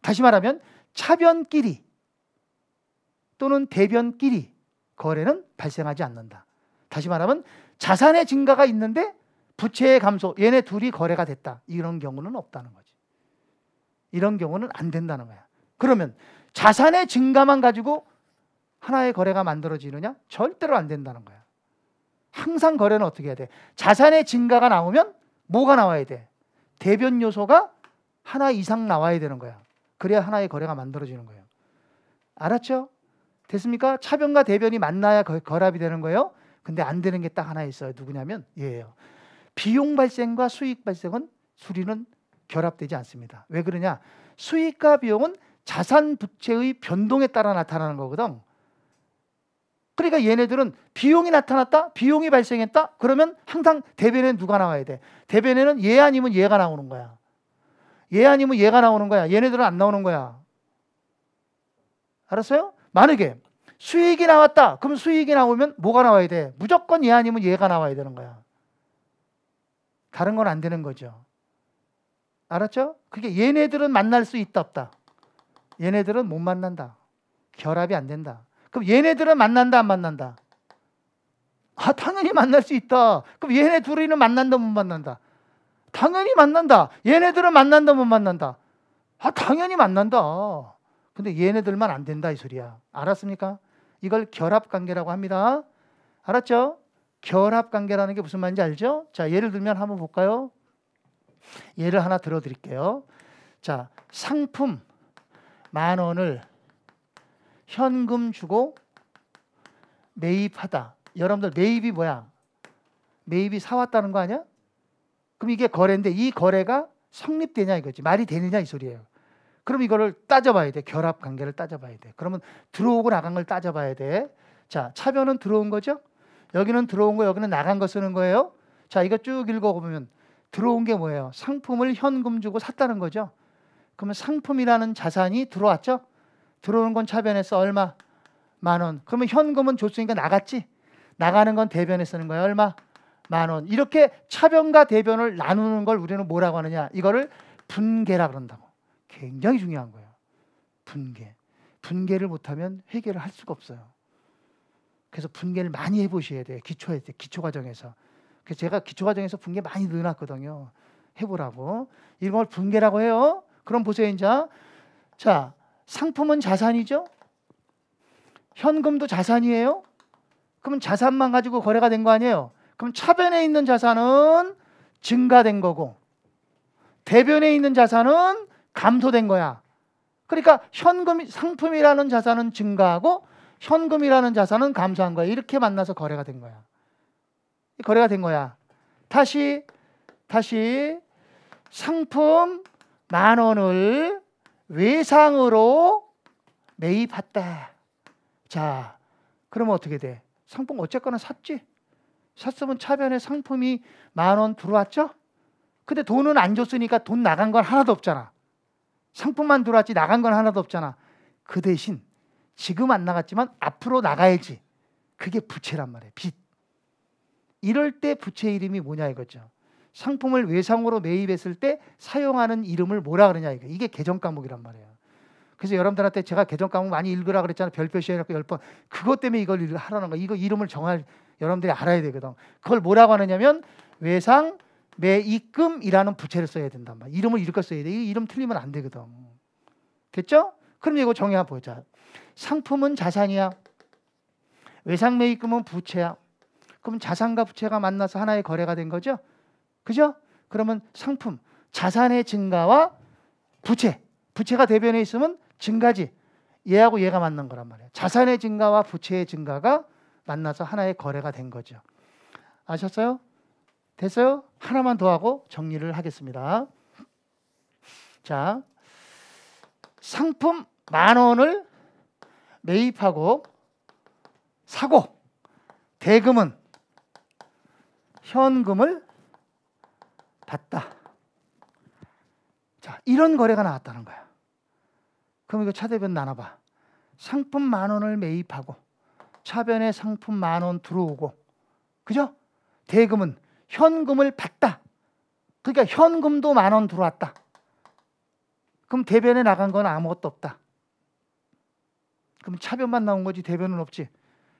다시 말하면 차변끼리 또는 대변끼리 거래는 발생하지 않는다. 다시 말하면 자산의 증가가 있는데 부채의 감소, 얘네 둘이 거래가 됐다. 이런 경우는 없다는 거지. 이런 경우는 안 된다는 거야. 그러면 자산의 증가만 가지고 하나의 거래가 만들어지느냐? 절대로 안 된다는 거야. 항상 거래는 어떻게 해야 돼? 자산의 증가가 나오면 뭐가 나와야 돼? 대변 요소가 하나 이상 나와야 되는 거야. 그래야 하나의 거래가 만들어지는 거예요. 알았죠? 됐습니까? 차변과 대변이 만나야 결합이 되는 거예요. 근데 안 되는 게 딱 하나 있어요. 누구냐면 얘예요. 비용 발생과 수익 발생은 수리는 결합되지 않습니다. 왜 그러냐? 수익과 비용은 자산 부채의 변동에 따라 나타나는 거거든. 그러니까 얘네들은 비용이 나타났다, 비용이 발생했다, 그러면 항상 대변에는 누가 나와야 돼? 대변에는 얘 아니면 얘가 나오는 거야. 얘 아니면 얘가 나오는 거야. 얘네들은 안 나오는 거야. 알았어요? 만약에 수익이 나왔다, 그럼 수익이 나오면 뭐가 나와야 돼? 무조건 얘 아니면 얘가 나와야 되는 거야. 다른 건 안 되는 거죠. 알았죠? 그게 얘네들은 만날 수 있다 없다? 얘네들은 못 만난다. 결합이 안 된다. 그럼 얘네들은 만난다 안 만난다? 아, 당연히 만날 수 있다. 그럼 얘네 둘이는 만난다 못 만난다? 당연히 만난다. 얘네들은 만난다 못 만난다? 아, 당연히 만난다. 근데 얘네들만 안 된다 이 소리야. 알았습니까? 이걸 결합관계라고 합니다. 알았죠? 결합관계라는 게 무슨 말인지 알죠? 자, 예를 들면 한번 볼까요? 예를 하나 들어드릴게요. 자, 상품 10,000원을 현금 주고 매입하다. 여러분들 매입이 뭐야? 매입이 사왔다는 거 아니야? 그럼 이게 거래인데 이 거래가 성립되냐 이거지. 말이 되느냐 이 소리예요. 그럼 이거를 따져봐야 돼. 결합관계를 따져봐야 돼. 그러면 들어오고 나간 걸 따져봐야 돼. 자, 차변은 들어온 거죠? 여기는 들어온 거, 여기는 나간 거 쓰는 거예요. 자, 이거 쭉 읽어보면 들어온 게 뭐예요? 상품을 현금 주고 샀다는 거죠. 그러면 상품이라는 자산이 들어왔죠? 들어오는 건 차변에서 얼마? 10,000원. 그러면 현금은 줬으니까 나갔지? 나가는 건 대변에 쓰는 거예요. 얼마? 10,000원. 이렇게 차변과 대변을 나누는 걸 우리는 뭐라고 하느냐? 이거를 분계라 그런다고. 굉장히 중요한 거예요. 분계. 분계를 못하면 회계를 할 수가 없어요. 그래서 분계를 많이 해보셔야 돼요. 기초과정에서. 그래서 제가 기초과정에서 분계 많이 넣어놨거든요. 해보라고. 이런 걸 분계라고 해요. 그럼 보세요. 이제. 자, 상품은 자산이죠? 현금도 자산이에요? 그럼 자산만 가지고 거래가 된 거 아니에요? 그럼 차변에 있는 자산은 증가된 거고 대변에 있는 자산은 감소된 거야. 그러니까 현금, 상품이라는 자산은 증가하고 현금이라는 자산은 감소한 거야. 이렇게 만나서 거래가 된 거야. 거래가 된 거야. 다시 상품 10,000원을 외상으로 매입했다. 자, 그러면 어떻게 돼? 상품 어쨌거나 샀지? 샀으면 차변에 상품이 10,000원 들어왔죠? 근데 돈은 안 줬으니까 돈 나간 건 하나도 없잖아. 상품만 들어왔지 나간 건 하나도 없잖아. 그 대신 지금 안 나갔지만 앞으로 나가야지. 그게 부채란 말이에요. 빚. 이럴 때 부채 이름이 뭐냐 이거죠. 상품을 외상으로 매입했을 때 사용하는 이름을 뭐라 그러냐 이거. 이게 개정 과목이란 말이에요. 그래서 여러분들한테 제가 개정 과목 많이 읽으라 그랬잖아요. 별표시 해갖고 10번. 그것 때문에 이걸 하라는 거. 이거 이름을 정할 여러분들이 알아야 되거든. 그걸 뭐라고 하느냐면 외상 매입금이라는 부채를 써야 된단 말이야. 이름을 이렇게 써야 돼. 이 이름 틀리면 안 되거든. 됐죠? 그럼 이거 정의 한번 보자. 상품은 자산이야. 외상 매입금은 부채야. 그럼 자산과 부채가 만나서 하나의 거래가 된 거죠? 그죠? 그러면 상품, 자산의 증가와 부채가 대변에 있으면 증가지. 얘하고 얘가 만난 거란 말이에요. 자산의 증가와 부채의 증가가 만나서 하나의 거래가 된 거죠. 아셨어요? 됐어요? 하나만 더 하고 정리를 하겠습니다. 자, 상품 10,000원을 매입하고 사고 대금은 현금을 받다. 자, 이런 거래가 나왔다는 거야. 그럼 이거 차대변 나눠봐. 상품 10,000원을 매입하고 차변에 상품 10,000원 들어오고, 그죠? 대금은 현금을 받다. 그러니까 현금도 10,000원 들어왔다. 그럼 대변에 나간 건 아무것도 없다. 그럼 차변만 나온 거지 대변은 없지.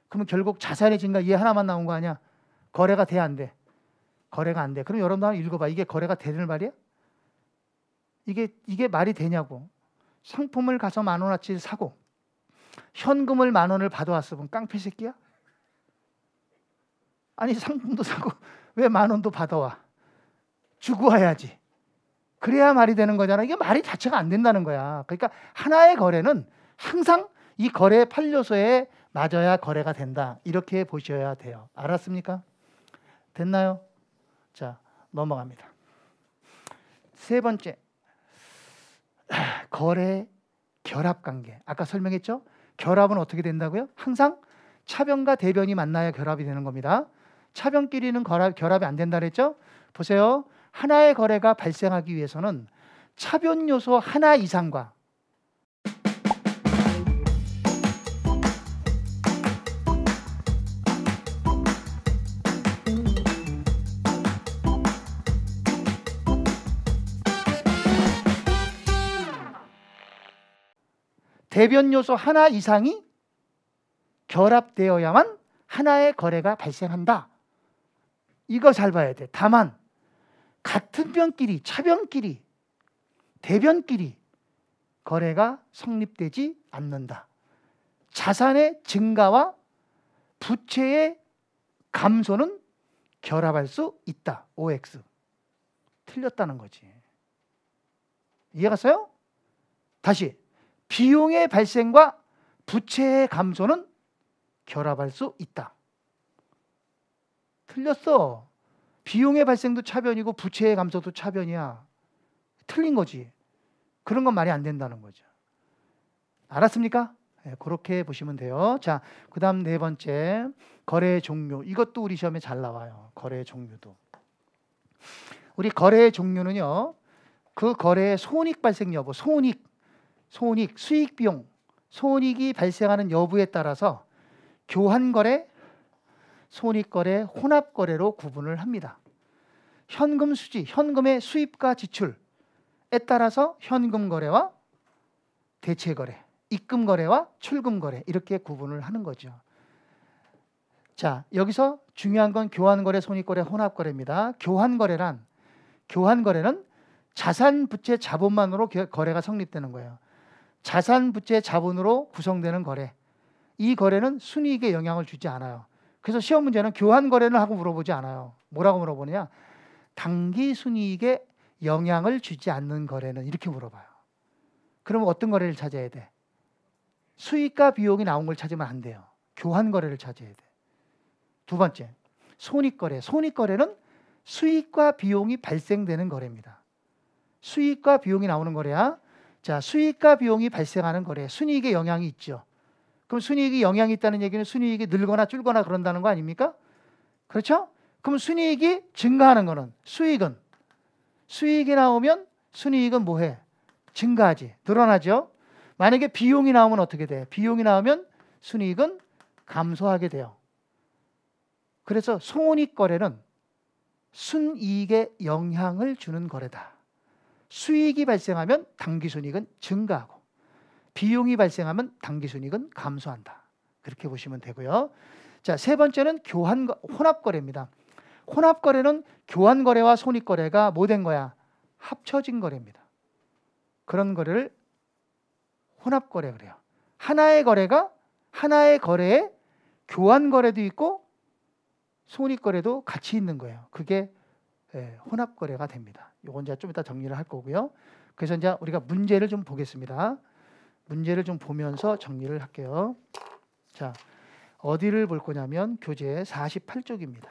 그러면 결국 자산의 증가 얘 하나만 나온 거 아니야? 거래가 돼 안 돼? 거래가 안 돼. 그럼 여러분들 한번 읽어봐. 이게 거래가 되는 말이야? 이게 말이 되냐고. 상품을 가서 10,000원어치 사고 현금을 10,000원을 받아왔으면 깡패 새끼야? 아니 상품도 사고 왜 10,000원도 받아와? 주고 와야지. 그래야 말이 되는 거잖아. 이게 말이 자체가 안 된다는 거야. 그러니까 하나의 거래는 항상 이 거래 판료소에 맞아야 거래가 된다. 이렇게 보셔야 돼요. 알았습니까? 됐나요? 자, 넘어갑니다. 세 번째, 거래 결합 관계. 아까 설명했죠? 결합은 어떻게 된다고요? 항상 차변과 대변이 만나야 결합이 되는 겁니다. 차변끼리는 결합이 안 된다 그랬죠? 보세요. 하나의 거래가 발생하기 위해서는 차변 요소 하나 이상과 대변 요소 하나 이상이 결합되어야만 하나의 거래가 발생한다. 이거 잘 봐야 돼. 다만 같은 변끼리, 차변끼리, 대변끼리 거래가 성립되지 않는다. 자산의 증가와 부채의 감소는 결합할 수 있다. OX. 틀렸다는 거지. 이해 갔어요? 다시. 비용의 발생과 부채의 감소는 결합할 수 있다. 틀렸어. 비용의 발생도 차변이고 부채의 감소도 차변이야. 틀린 거지. 그런 건 말이 안 된다는 거죠. 알았습니까? 네, 그렇게 보시면 돼요. 자, 그 다음 네 번째, 거래의 종류. 이것도 우리 시험에 잘 나와요. 거래의 종류도. 우리 거래의 종류는요, 그 거래의 손익 발생 여부, 손익, 수익 비용, 손익이 발생하는 여부에 따라서 교환거래, 손익거래, 혼합거래로 구분을 합니다. 현금 수지, 현금의 수입과 지출에 따라서 현금거래와 대체거래, 입금거래와 출금거래 이렇게 구분을 하는 거죠. 자, 여기서 중요한 건 교환거래, 손익거래, 혼합거래입니다. 교환거래는 자산, 부채, 자본만으로 거래가 성립되는 거예요. 자산, 부채, 자본으로 구성되는 거래. 이 거래는 순이익에 영향을 주지 않아요. 그래서 시험 문제는 교환 거래는 하고 물어보지 않아요. 뭐라고 물어보느냐? 당기 순이익에 영향을 주지 않는 거래는 이렇게 물어봐요. 그러면 어떤 거래를 찾아야 돼? 수익과 비용이 나온 걸 찾으면 안 돼요. 교환 거래를 찾아야 돼. 두 번째, 손익거래. 손익거래는 수익과 비용이 발생되는 거래입니다. 수익과 비용이 나오는 거래야. 자, 수익과 비용이 발생하는 거래. 순이익에 영향이 있죠. 그럼 순이익이 영향이 있다는 얘기는 순이익이 늘거나 줄거나 그런다는 거 아닙니까? 그렇죠? 그럼 순이익이 증가하는 거는 수익이 나오면 순이익은 뭐해? 증가하지. 늘어나죠. 만약에 비용이 나오면 어떻게 돼? 비용이 나오면 순이익은 감소하게 돼요. 그래서 손익거래는 순이익에 영향을 주는 거래다. 수익이 발생하면 당기순이익은 증가하고 비용이 발생하면 당기순이익은 감소한다. 그렇게 보시면 되고요. 자, 세 번째는 혼합거래입니다. 혼합거래는 교환거래와 손익거래가 뭐 된 거야? 합쳐진 거래입니다. 그런 거래를 혼합거래 그래요. 하나의 거래에 교환거래도 있고 손익거래도 같이 있는 거예요. 그게 혼합거래가 됩니다. 이건 이제 좀 이따 정리를 할 거고요. 그래서 이제 우리가 문제를 좀 보겠습니다. 문제를 좀 보면서 정리를 할게요. 자, 어디를 볼 거냐면 교재 48쪽입니다.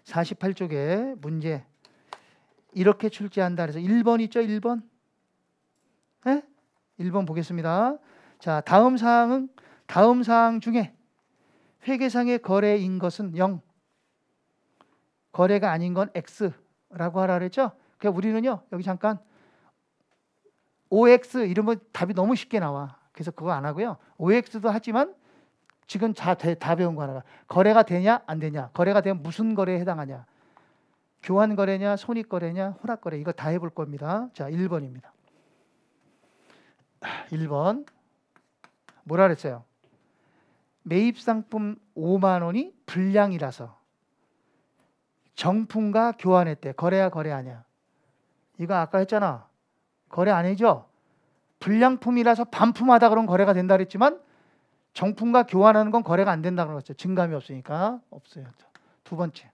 48쪽에 문제 이렇게 출제한다 그래서 1번 있죠? 1번? 네? 1번 보겠습니다. 자, 다음 사항 중에 회계상의 거래인 것은 0, 거래가 아닌 건 X라고 하라 그랬죠? 그러니까 우리는요, 여기 잠깐 OX 이러면 답이 너무 쉽게 나와. 그래서 그거 안 하고요. OX도 하지만 지금 다 배운 거 하나가 거래가 되냐 안 되냐, 거래가 되면 무슨 거래에 해당하냐, 교환 거래냐 손익 거래냐 혼합 거래, 이거 다 해볼 겁니다. 자, 1번입니다. 1번 뭐라 그랬어요? 매입 상품 5만 원이 불량이라서 정품과 교환했대. 거래야 거래 아니야? 이거 아까 했잖아. 거래 아니죠? 불량품이라서 반품하다 그러면 거래가 된다 그랬지만 정품과 교환하는 건 거래가 안 된다 그랬죠. 증감이 없으니까 없어요. 두 번째,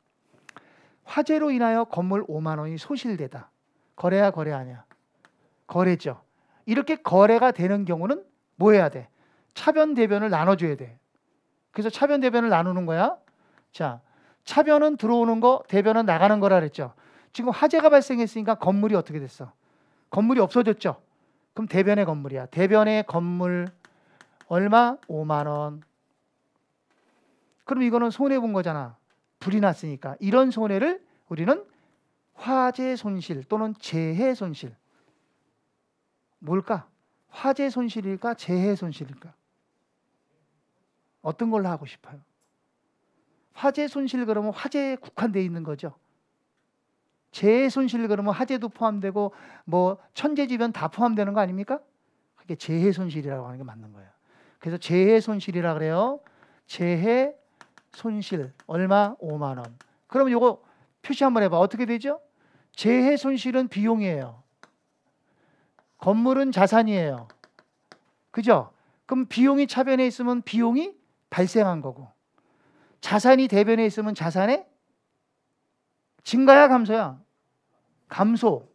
화재로 인하여 건물 5만 원이 소실되다. 거래야 거래 아니야? 거래죠. 이렇게 거래가 되는 경우는 뭐 해야 돼? 차변 대변을 나눠줘야 돼. 그래서 차변 대변을 나누는 거야. 자, 차변은 들어오는 거, 대변은 나가는 거라 그랬죠. 지금 화재가 발생했으니까 건물이 어떻게 됐어? 건물이 없어졌죠. 그럼 대변의 건물이야. 대변의 건물 얼마? 5만 원. 그럼 이거는 손해 본 거잖아. 불이 났으니까. 이런 손해를 우리는 화재 손실 또는 재해 손실. 뭘까? 화재 손실일까? 재해 손실일까? 어떤 걸로 하고 싶어요? 화재 손실 그러면 화재에 국한되어 있는 거죠. 재해 손실 그러면 화재도 포함되고 뭐 천재지변 다 포함되는 거 아닙니까? 그게 재해 손실이라고 하는 게 맞는 거예요. 그래서 재해 손실이라 그래요. 재해 손실 얼마? 5만 원. 그럼 이거 표시 한번 해봐. 어떻게 되죠? 재해 손실은 비용이에요. 건물은 자산이에요. 그죠? 그럼 비용이 차변에 있으면 비용이 발생한 거고, 자산이 대변에 있으면 자산의 증가야 감소야? 감소.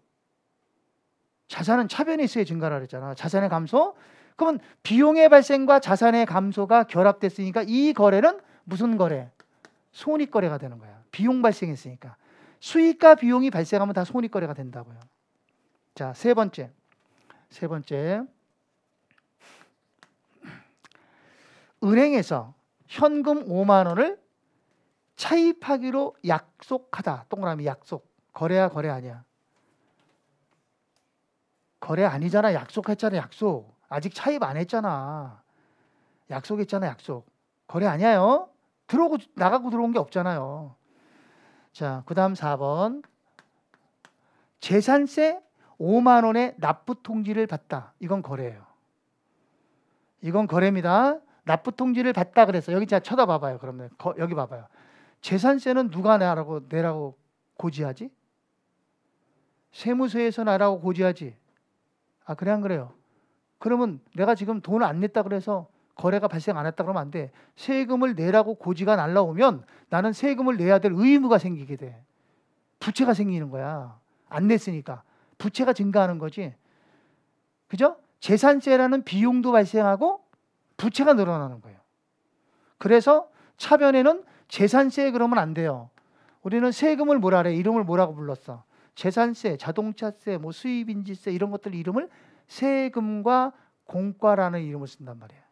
자산은 차변에 있어야 증가라 그랬잖아. 자산의 감소. 그러면 비용의 발생과 자산의 감소가 결합됐으니까 이 거래는 무슨 거래? 손익거래가 되는 거야. 비용 발생했으니까. 수익과 비용이 발생하면 다 손익거래가 된다고요. 자, 세 번째. 은행에서 현금 5만 원을 차입하기로 약속하다. 동그라미 약속. 거래야 거래 아니야? 거래 아니잖아. 약속했잖아. 약속. 아직 차입 안 했잖아. 약속했잖아. 약속. 거래 아니에요. 들어오고 나가고 들어온 게 없잖아요. 자, 그 다음 4번. 재산세 5만 원의 납부 통지를 받다. 이건 거래예요. 이건 거래입니다. 납부 통지를 받다 그래서 여기 자 쳐다봐봐요. 그러면 여기 봐봐요. 재산세는 누가 내라고 고지하지? 세무서에서 내라고 고지하지. 아, 그래 안 그래요? 그러면 내가 지금 돈을 안 냈다 그래서 거래가 발생 안 했다 그러면 안 돼. 세금을 내라고 고지가 날라오면 나는 세금을 내야 될 의무가 생기게 돼. 부채가 생기는 거야. 안 냈으니까. 부채가 증가하는 거지. 그죠? 재산세라는 비용도 발생하고 부채가 늘어나는 거예요. 그래서 차변에는 재산세 그러면 안 돼요. 우리는 세금을 뭐라 그래? 이름을 뭐라고 불렀어? 재산세, 자동차세, 뭐 수입인지세 이런 것들 이름을 세금과 공과라는 이름을 쓴단 말이에요.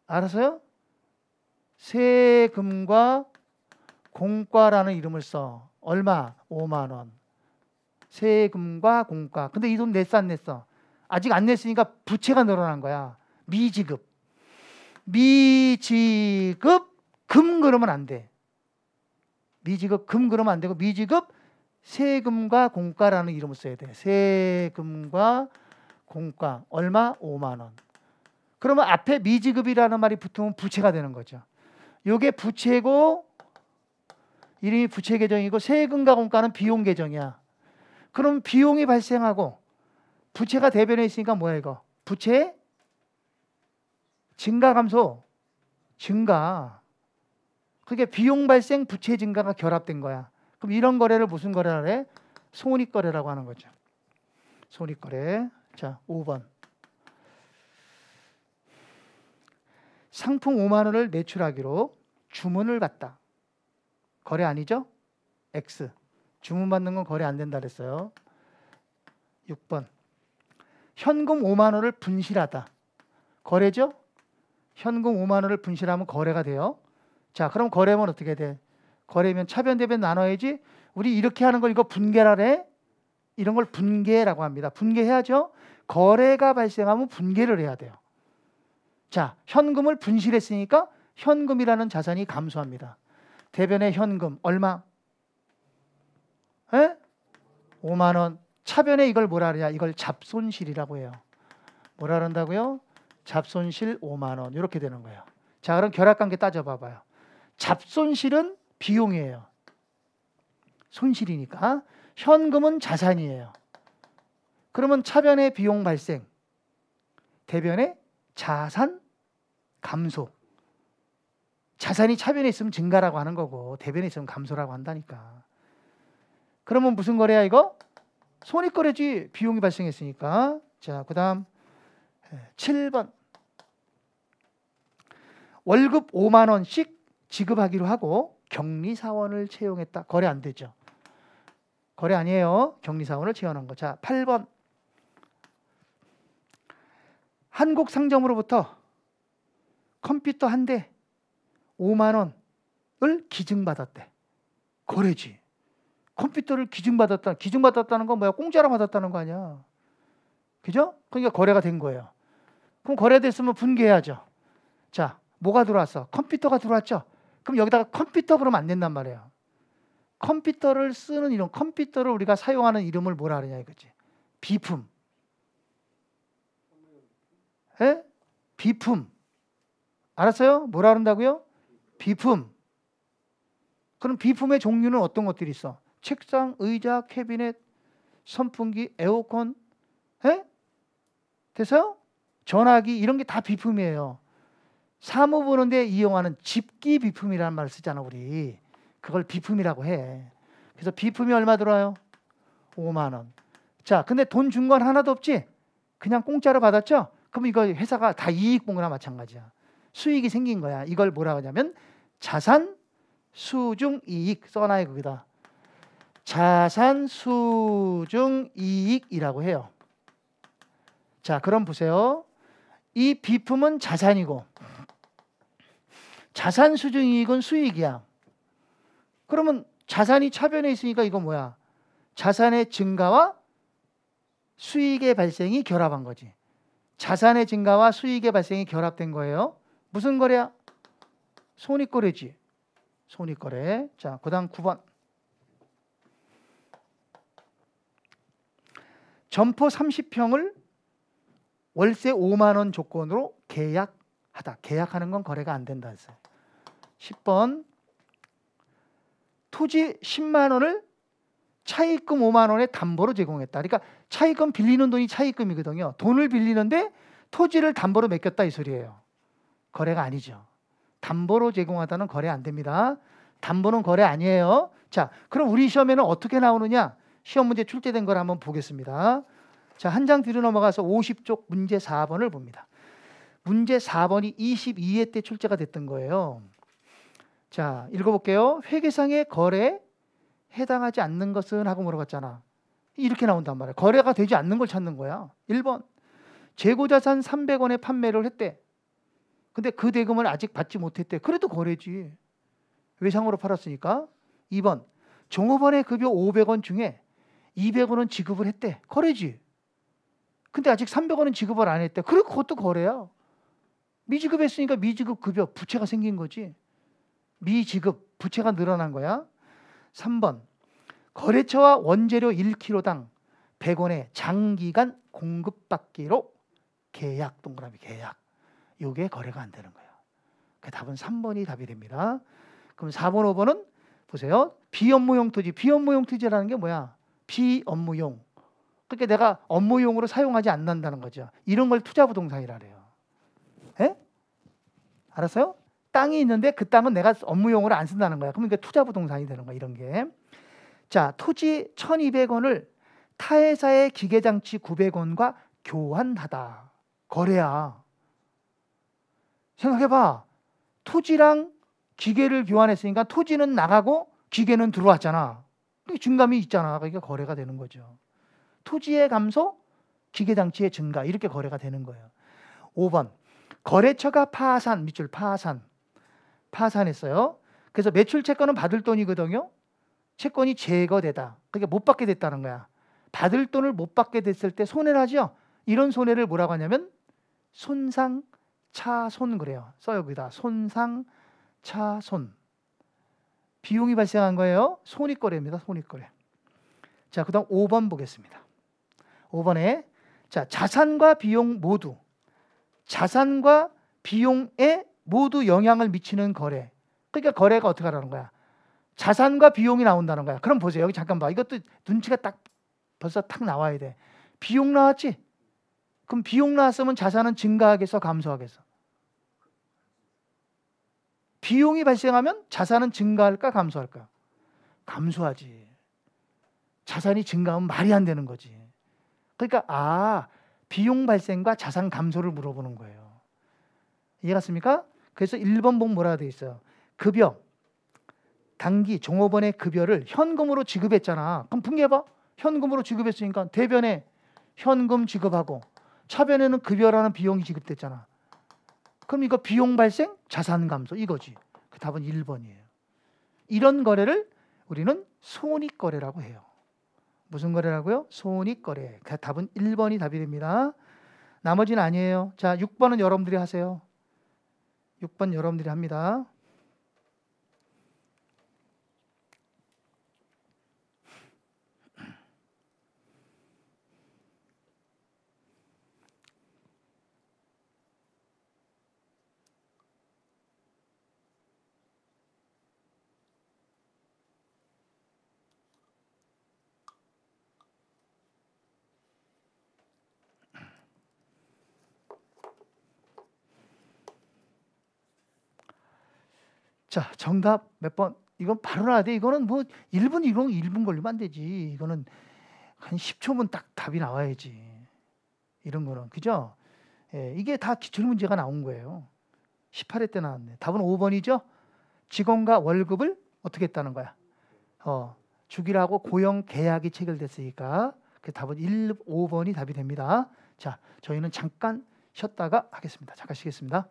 알았어요? 세금과 공과라는 이름을 써. 얼마? 5만 원. 세금과 공과. 근데 이 돈 냈어 안 냈어? 아직 안 냈으니까 부채가 늘어난 거야. 미지급. 미지급 금 그러면 안 돼. 미지급 금 그러면 안 되고 미지급 세금과 공과라는 이름을 써야 돼. 세금과 공과. 얼마? 5만 원. 그러면 앞에 미지급이라는 말이 붙으면 부채가 되는 거죠. 이게 부채고 이름이 부채 계정이고 세금과 공과는 비용 계정이야. 그럼 비용이 발생하고 부채가 대변에 있으니까 뭐야 이거? 부채 증가 감소? 증가. 그게 비용 발생 부채 증가가 결합된 거야. 그럼 이런 거래를 무슨 거래라 해? 손익거래라고 하는 거죠. 손익거래. 자, 5번. 상품 5만 원을 매출하기로 주문을 받다. 거래 아니죠? X. 주문 받는 건 거래 안 된다 그랬어요. 6번. 현금 5만 원을 분실하다. 거래죠? 현금 5만 원을 분실하면 거래가 돼요. 자, 그럼 거래면 어떻게 돼? 거래면 차변 대변 나눠야지. 우리 이렇게 하는 걸 이거 분계라래? 이런 걸 분계라고 합니다. 분계해야죠. 거래가 발생하면 분계를 해야 돼요. 자, 현금을 분실했으니까 현금이라는 자산이 감소합니다. 대변의 현금 얼마? 5만 원. 차변에 이걸 뭐라 그러냐? 이걸 잡손실이라고 해요. 뭐라 그런다고요? 잡손실 5만 원. 이렇게 되는 거예요. 자, 그럼 결합관계 따져봐봐요. 잡손실은 비용이에요. 손실이니까. 현금은 자산이에요. 그러면 차변의 비용 발생, 대변의 자산 감소. 자산이 차변에 있으면 증가라고 하는 거고 대변에 있으면 감소라고 한다니까. 그러면 무슨 거래야 이거? 손익거래지. 비용이 발생했으니까. 자, 그 다음 7번. 월급 5만 원씩 지급하기로 하고 격리사원을 채용했다. 거래 안 되죠. 거래 아니에요. 격리사원을 채용한 거. 자, 8번. 한국상점으로부터 컴퓨터 한 대 5만 원을 기증받았대. 거래지. 컴퓨터를 기증받았다는 건 뭐야? 공짜로 받았다는 거 아니야. 그죠? 그러니까 거래가 된 거예요. 그럼 거래됐으면 분개해야죠. 자, 뭐가 들어왔어? 컴퓨터가 들어왔죠. 그럼 여기다가 컴퓨터 그러면 안 된단 말이에요. 컴퓨터를 쓰는 이름, 컴퓨터를 우리가 사용하는 이름을 뭐라 하느냐 이거지. 비품. 에? 비품. 알았어요? 뭐라 한다고요? 비품. 그럼 비품의 종류는 어떤 것들이 있어? 책상, 의자, 캐비넷, 선풍기, 에어컨, 에? 됐어요? 전화기 이런 게 다 비품이에요. 사무 보는데 이용하는 집기 비품이라는 말을 쓰잖아 우리. 그걸 비품이라고 해. 그래서 비품이 얼마 들어요? 5만 원. 자, 근데 돈 준 건 하나도 없지? 그냥 공짜로 받았죠? 그럼 이거 회사가 다 이익 본 거나 마찬가지야. 수익이 생긴 거야. 이걸 뭐라고 하냐면 자산 수중 이익 써놔요 거기다. 자산 수중 이익이라고 해요. 자, 그럼 보세요. 이 비품은 자산이고 자산 수중 이익은 수익이야. 그러면 자산이 차변에 있으니까 이거 뭐야? 자산의 증가와 수익의 발생이 결합한 거지. 자산의 증가와 수익의 발생이 결합된 거예요. 무슨 거래야? 손익거래지. 손익거래. 자, 그 다음 9번. 점포 30평을 월세 5만 원 조건으로 계약하다. 계약하는 건 거래가 안 된다 했어요. 10번. 토지 10만 원을 차입금 5만 원에 담보로 제공했다. 그러니까 차입금 빌리는 돈이 차입금이거든요. 돈을 빌리는데 토지를 담보로 맡겼다 이 소리예요. 거래가 아니죠. 담보로 제공하다는 거래 안 됩니다. 담보는 거래 아니에요. 자, 그럼 우리 시험에는 어떻게 나오느냐? 시험 문제 출제된 걸 한번 보겠습니다. 자, 한 장 뒤로 넘어가서 50쪽 문제 4번을 봅니다. 문제 4번이 22회 때 출제가 됐던 거예요. 자, 읽어볼게요. 회계상의 거래에 해당하지 않는 것은 하고 물어봤잖아. 이렇게 나온단 말이야. 거래가 되지 않는 걸 찾는 거야. 1번. 재고자산 300원에 판매를 했대. 근데 그 대금을 아직 받지 못했대. 그래도 거래지. 외상으로 팔았으니까. 2번. 종업원의 급여 500원 중에 200원은 지급을 했대. 거래지. 근데 아직 300원은 지급을 안 했대. 그리고 그것도 거래야. 미지급했으니까 미지급 급여 부채가 생긴 거지. 미지급 부채가 늘어난 거야. 3번. 거래처와 원재료 1kg당 100원에 장기간 공급받기로 계약. 동그라미 계약. 이게 거래가 안 되는 거예요. 그 답은 3번이 답이 됩니다. 그럼 4번, 5번은 보세요. 비업무용 토지. 비업무용 토지라는 게 뭐야? 비업무용. 그러니까 내가 업무용으로 사용하지 않는다는 거죠. 이런 걸 투자부동산이라 그래요. 에? 알았어요? 땅이 있는데 그 땅은 내가 업무용으로 안 쓴다는 거야. 그럼 이게 투자부동산이 되는 거야. 이런 게. 자, 토지 1,200원을 타회사의 기계장치 900원과 교환하다. 거래야. 생각해봐. 토지랑 기계를 교환했으니까 토지는 나가고 기계는 들어왔잖아. 증감이 있잖아. 그러니까 거래가 되는 거죠. 토지의 감소, 기계장치의 증가. 이렇게 거래가 되는 거예요. 5번. 거래처가 파산, 밑줄 파산. 파산했어요. 그래서 매출 채권은 받을 돈이거든요. 채권이 제거되다. 그러니까 못 받게 됐다는 거야. 받을 돈을 못 받게 됐을 때 손해를 하죠. 이런 손해를 뭐라고 하냐면 손상차손 그래요. 써요 여기다. 손상차손. 비용이 발생한 거예요. 손익거래입니다. 손익거래. 자, 그 다음 5번 보겠습니다. 5번에 자, 자산과 비용 모두 자산과 비용에 모두 영향을 미치는 거래. 그러니까 거래가 어떻게 하라는 거야? 자산과 비용이 나온다는 거야. 그럼 보세요. 여기 잠깐 봐. 이것도 눈치가 딱 벌써 탁 나와야 돼. 비용 나왔지? 그럼 비용 나왔으면 자산은 증가하겠어? 감소하겠어? 비용이 발생하면 자산은 증가할까? 감소할까? 감소하지. 자산이 증가하면 말이 안 되는 거지. 그러니까 비용 발생과 자산 감소를 물어보는 거예요. 이해갔습니까? 그래서 1번 보면 뭐라고 되어 있어요? 급여, 단기 종업원의 급여를 현금으로 지급했잖아. 그럼 분개봐. 현금으로 지급했으니까 대변에 현금 지급하고 차변에는 급여라는 비용이 지급됐잖아. 그럼 이거 비용 발생, 자산 감소 이거지. 그 답은 1번이에요. 이런 거래를 우리는 손익거래라고 해요. 무슨 거래라고요? 손익거래. 그 답은 1번이 답이 됩니다. 나머지는 아니에요. 자, 6번은 여러분들이 하세요. 6번 여러분들이 합니다. 자, 정답 몇 번? 이건 바로 나야 돼. 이거는 뭐 1분, 이건 1분 걸리면 안 되지. 이거는 한 10초면 딱 답이 나와야지. 이런 거는. 그죠? 예, 이게 다 기출 문제가 나온 거예요. 18회 때 나왔네. 답은 5번이죠. 직원과 월급을 어떻게 했다는 거야? 주기라고 고용 계약이 체결됐으니까 그 답은 5번이 답이 됩니다. 자, 저희는 잠깐 쉬었다가 하겠습니다. 잠깐 쉬겠습니다.